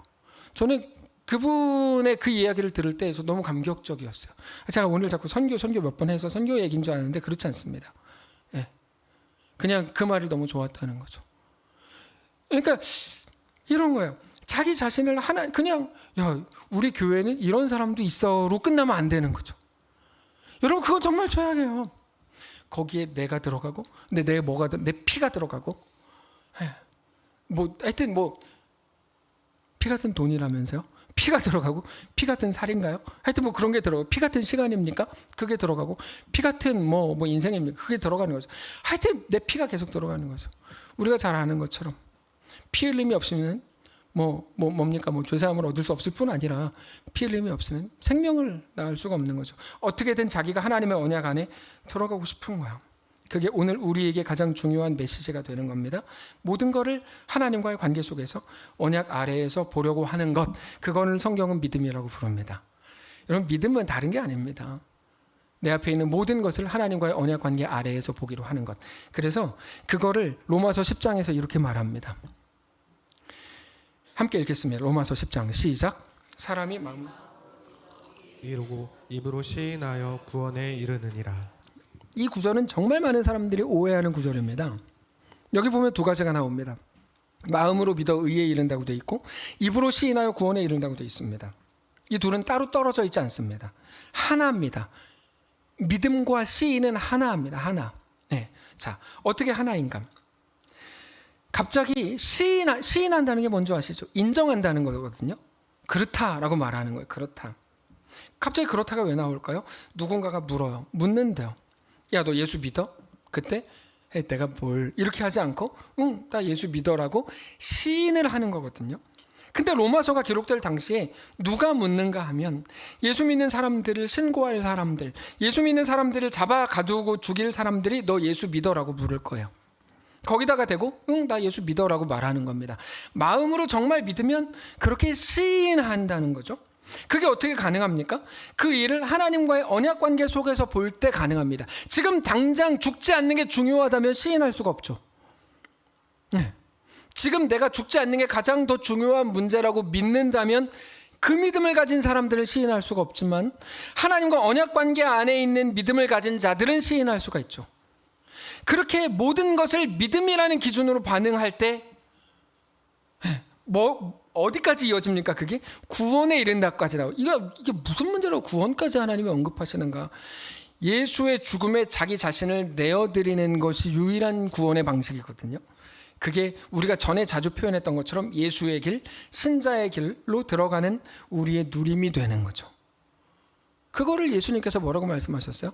저는 그분의 그 이야기를 들을 때 너무 감격적이었어요. 제가 오늘 자꾸 선교 몇 번 해서 선교 얘기인 줄 아는데 그렇지 않습니다. 예. 그냥 그 말을 너무 좋았다는 거죠. 그러니까 이런 거예요. 자기 자신을 그냥 우리 교회는 이런 사람도 있어로 끝나면 안 되는 거죠. 여러분, 그건 정말 최악이에요. 거기에 내가 들어가고, 근데 내 피가 들어가고, 하여튼 피 같은 돈이라면서요? 피가 들어가고, 피 같은 살인가요? 하여튼 그런 게 들어가고, 피 같은 시간입니까? 그게 들어가고, 피 같은 인생입니까? 그게 들어가는 거죠. 하여튼 내 피가 계속 들어가는 거죠. 우리가 잘 아는 것처럼 피 흘림이 없으면 뭡니까? 죄사함을 얻을 수 없을 뿐 아니라 피 흘림이 없으면 생명을 낳을 수가 없는 거죠. 어떻게든 자기가 하나님의 언약 안에 들어가고 싶은 거야. 그게 오늘 우리에게 가장 중요한 메시지가 되는 겁니다. 모든 것을 하나님과의 관계 속에서 언약 아래에서 보려고 하는 것, 그거는 성경은 믿음이라고 부릅니다. 여러분, 믿음은 다른 게 아닙니다. 내 앞에 있는 모든 것을 하나님과의 언약 관계 아래에서 보기로 하는 것. 그래서 그거를 로마서 10장에서 이렇게 말합니다. 함께 읽겠습니다. 로마서 10장 시작. 사람이 마음 이루고 입으로 시인하여 구원에 이르느니라. 이 구절은 정말 많은 사람들이 오해하는 구절입니다. 여기 보면 두 가지가 나옵니다. 마음으로 믿어 의에 이른다고 되어 있고, 입으로 시인하여 구원에 이른다고 되어 있습니다. 이 둘은 따로 떨어져 있지 않습니다. 하나입니다. 믿음과 시인은 하나입니다. 하나. 네. 자, 어떻게 하나인가? 갑자기 시인한다는 게 뭔지 아시죠? 인정한다는 거거든요. 그렇다라고 말하는 거예요. 그렇다. 갑자기 그렇다가 왜 나올까요? 누군가가 물어요. 묻는데요. 야, 너 예수 믿어? 그때 내가 뭘 이렇게 하지 않고 응, 나 예수 믿어라고 시인을 하는 거거든요. 근데 로마서가 기록될 당시에 누가 묻는가 하면 예수 믿는 사람들을 신고할 사람들, 예수 믿는 사람들을 잡아 가두고 죽일 사람들이 너 예수 믿어라고 물을 거예요. 거기다가 대고 응, 나 예수 믿어라고 말하는 겁니다. 마음으로 정말 믿으면 그렇게 시인한다는 거죠. 그게 어떻게 가능합니까? 그 일을 하나님과의 언약 관계 속에서 볼 때 가능합니다. 지금 당장 죽지 않는 게 중요하다면 시인할 수가 없죠. 네. 지금 내가 죽지 않는 게 가장 더 중요한 문제라고 믿는다면 그 믿음을 가진 사람들을 시인할 수가 없지만 하나님과 언약 관계 안에 있는 믿음을 가진 자들은 시인할 수가 있죠. 그렇게 모든 것을 믿음이라는 기준으로 반응할 때 뭐 어디까지 이어집니까? 그게 구원에 이른다까지 나와. 이게 무슨 문제로 구원까지 하나님이 언급하시는가? 예수의 죽음에 자기 자신을 내어드리는 것이 유일한 구원의 방식이거든요. 그게 우리가 전에 자주 표현했던 것처럼 예수의 길, 신자의 길로 들어가는 우리의 누림이 되는 거죠. 그거를 예수님께서 뭐라고 말씀하셨어요?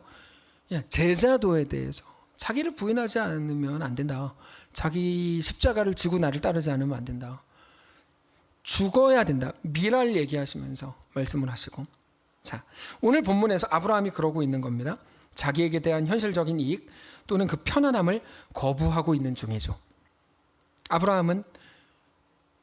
제자도에 대해서 자기를 부인하지 않으면 안 된다. 자기 십자가를 지고 나를 따르지 않으면 안 된다. 죽어야 된다. 미랄 얘기하시면서 말씀을 하시고, 자, 오늘 본문에서 아브라함이 그러고 있는 겁니다. 자기에게 대한 현실적인 이익 또는 그 편안함을 거부하고 있는 중이죠. 아브라함은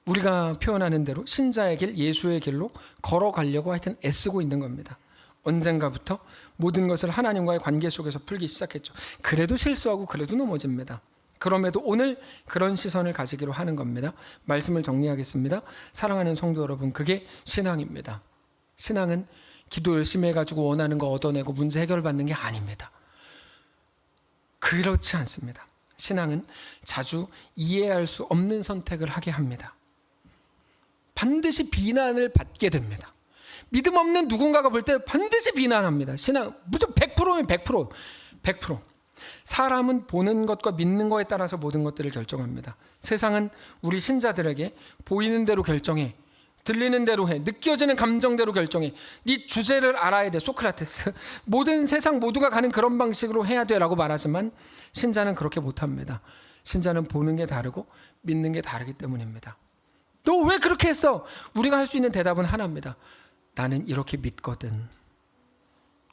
우리가 표현하는 대로 신자의 길, 예수의 길로 걸어가려고 하여튼 애쓰고 있는 겁니다. 언젠가부터 모든 것을 하나님과의 관계 속에서 풀기 시작했죠. 그래도 실수하고 그래도 넘어집니다. 그럼에도 오늘 그런 시선을 가지기로 하는 겁니다. 말씀을 정리하겠습니다. 사랑하는 성도 여러분, 그게 신앙입니다. 신앙은 기도 열심히 해가지고 원하는 거 얻어내고 문제 해결받는 게 아닙니다. 그렇지 않습니다. 신앙은 자주 이해할 수 없는 선택을 하게 합니다. 반드시 비난을 받게 됩니다. 믿음 없는 누군가가 볼 때 반드시 비난합니다. 신앙 무조건 100%면 100%. 사람은 보는 것과 믿는 것에 따라서 모든 것들을 결정합니다. 세상은 우리 신자들에게 보이는 대로 결정해, 들리는 대로 해, 느껴지는 감정대로 결정해. 네 주제를 알아야 돼. 소크라테스. 모든 세상 모두가 가는 그런 방식으로 해야 돼라고 말하지만 신자는 그렇게 못합니다. 신자는 보는 게 다르고 믿는 게 다르기 때문입니다. 너 왜 그렇게 했어? 우리가 할 수 있는 대답은 하나입니다. 나는 이렇게 믿거든.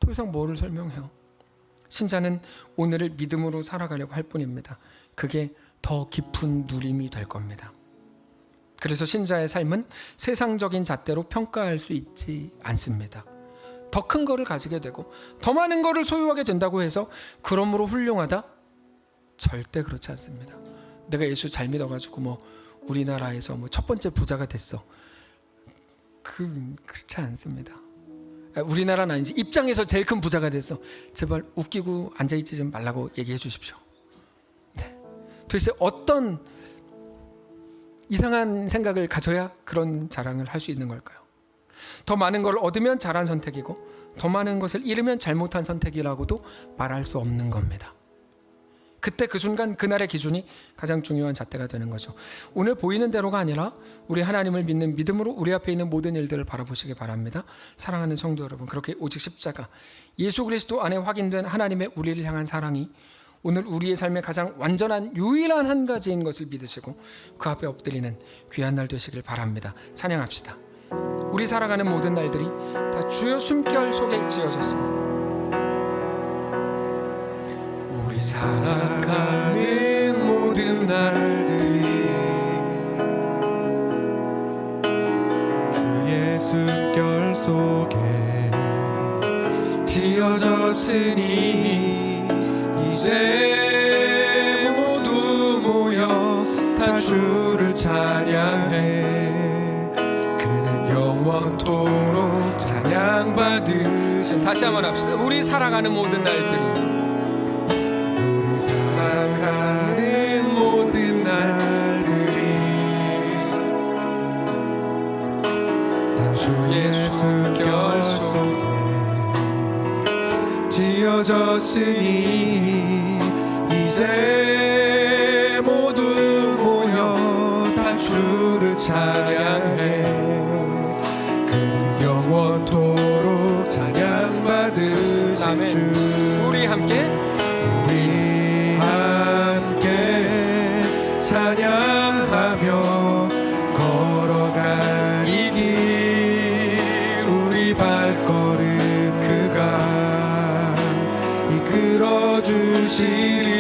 더 이상 뭐를 설명해요? 신자는 오늘을 믿음으로 살아가려고 할 뿐입니다. 그게 더 깊은 누림이 될 겁니다. 그래서 신자의 삶은 세상적인 잣대로 평가할 수 있지 않습니다. 더 큰 거를 가지게 되고 더 많은 거를 소유하게 된다고 해서 그러므로 훌륭하다? 절대 그렇지 않습니다. 내가 예수 잘 믿어가지고 뭐 우리나라에서 뭐 첫 번째 부자가 됐어. 그렇지 않습니다. 우리나라는 아니지, 입장에서 제일 큰 부자가 됐어. 제발 웃기고 앉아있지 좀 말라고 얘기해 주십시오. 네. 도대체 어떤 이상한 생각을 가져야 그런 자랑을 할 수 있는 걸까요? 더 많은 걸 얻으면 잘한 선택이고 더 많은 것을 잃으면 잘못한 선택이라고도 말할 수 없는 겁니다. 그때 그 순간 그날의 기준이 가장 중요한 잣대가 되는 거죠. 오늘 보이는 대로가 아니라 우리 하나님을 믿는 믿음으로 우리 앞에 있는 모든 일들을 바라보시기 바랍니다. 사랑하는 성도 여러분, 그렇게 오직 십자가, 예수 그리스도 안에 확인된 하나님의 우리를 향한 사랑이 오늘 우리의 삶의 가장 완전한 유일한 한 가지인 것을 믿으시고 그 앞에 엎드리는 귀한 날 되시길 바랍니다. 찬양합시다. 우리 살아가는 모든 날들이 다 주의 숨결 속에 지어졌으니 우리 살아가는 모든 날들이 주의 숨결 속에 지어졌으니 이제 모두 모여 다 주를 찬양해. 그는 영원토록 찬양받으신. 다시 한번 합시다. 우리 살아가는 모든 날들이 살아가는 모든 날들이 다 주의 숨결 속에 지어졌으니 이제 모두 모여 다 주를 찬양해. 그는 영원토록 찬양받으신 아멘. 주. 우리 함께 찬양하며 걸어갈 이 길, 우리 발걸음 그가 이끌어 주시리.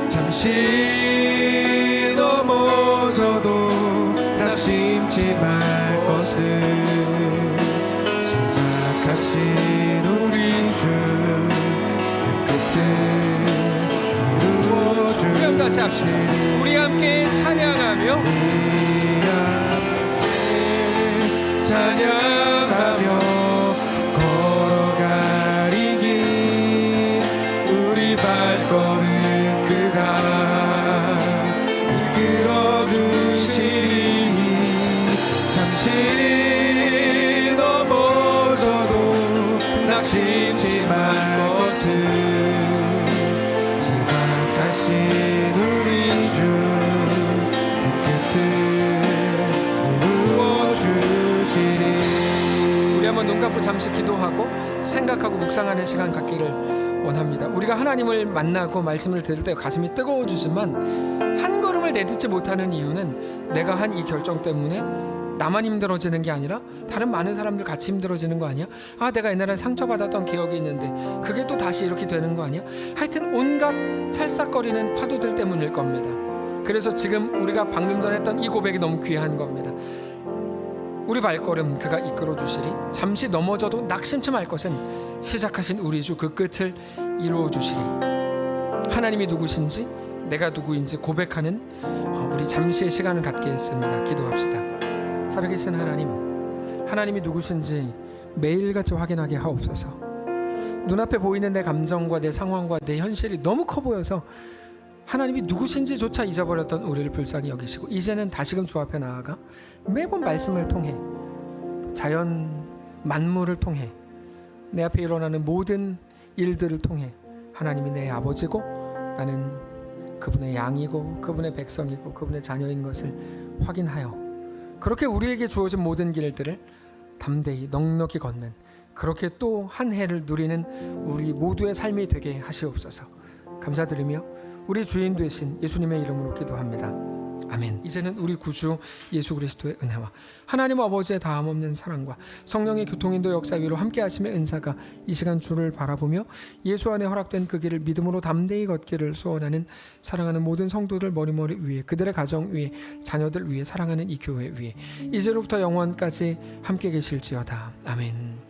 잠시 넘어져도 낙심치 말 것을 시작하신 우리 주 그 끝을 다시 합시다. 우리 함께 찬양하며 찬양하며 걸어갈 이 길, 우리 발걸음 그가 이끌어 주시리. 다시 넘어져도 낙심치 말 것을 생각하신 우리 주 끝을 이루어주시리. 우리 한번 눈 감고 잠시 기도하고 생각하고 묵상하는 시간 갖기를 원합니다. 우리가 하나님을 만나고 말씀을 들을 때 가슴이 뜨거워지지만 한 걸음을 내딛지 못하는 이유는 내가 한 이 결정 때문에 나만 힘들어지는 게 아니라 다른 많은 사람들 같이 힘들어지는 거 아니야? 아, 내가 옛날에 상처받았던 기억이 있는데 그게 또 다시 이렇게 되는 거 아니야? 하여튼 온갖 찰싹거리는 파도들 때문일 겁니다. 그래서 지금 우리가 방금 전에 했던 이 고백이 너무 귀한 겁니다. 우리 발걸음 그가 이끌어 주시리. 잠시 넘어져도 낙심치 말 것은 시작하신 우리 주 그 끝을 이루어 주시리. 하나님이 누구신지 내가 누구인지 고백하는 우리 잠시의 시간을 갖게 했습니다. 기도합시다. 살아계신 하나님, 하나님이 누구신지 매일같이 확인하게 하옵소서. 눈앞에 보이는 내 감정과 내 상황과 내 현실이 너무 커 보여서 하나님이 누구신지조차 잊어버렸던 우리를 불쌍히 여기시고 이제는 다시금 주 앞에 나아가 매번 말씀을 통해 자연 만물을 통해 내 앞에 일어나는 모든 일들을 통해 하나님이 내 아버지고 나는 그분의 양이고 그분의 백성이고 그분의 자녀인 것을 확인하여 그렇게 우리에게 주어진 모든 길들을 담대히 넉넉히 걷는 그렇게 또 한 해를 누리는 우리 모두의 삶이 되게 하시옵소서. 감사드리며 우리 주인 되신 예수님의 이름으로 기도합니다. 아멘. 이제는 우리 구주 예수 그리스도의 은혜와 하나님 아버지의 다함없는 사랑과 성령의 교통인도 역사 위로 함께 하심의 은사가 이 시간 주를 바라보며 예수 안에 허락된 그 길을 믿음으로 담대히 걷기를 소원하는 사랑하는 모든 성도들 머리머리 위에 그들의 가정 위에 자녀들 위에 사랑하는 이 교회 위에 이제로부터 영원까지 함께 계실지어다. 아멘.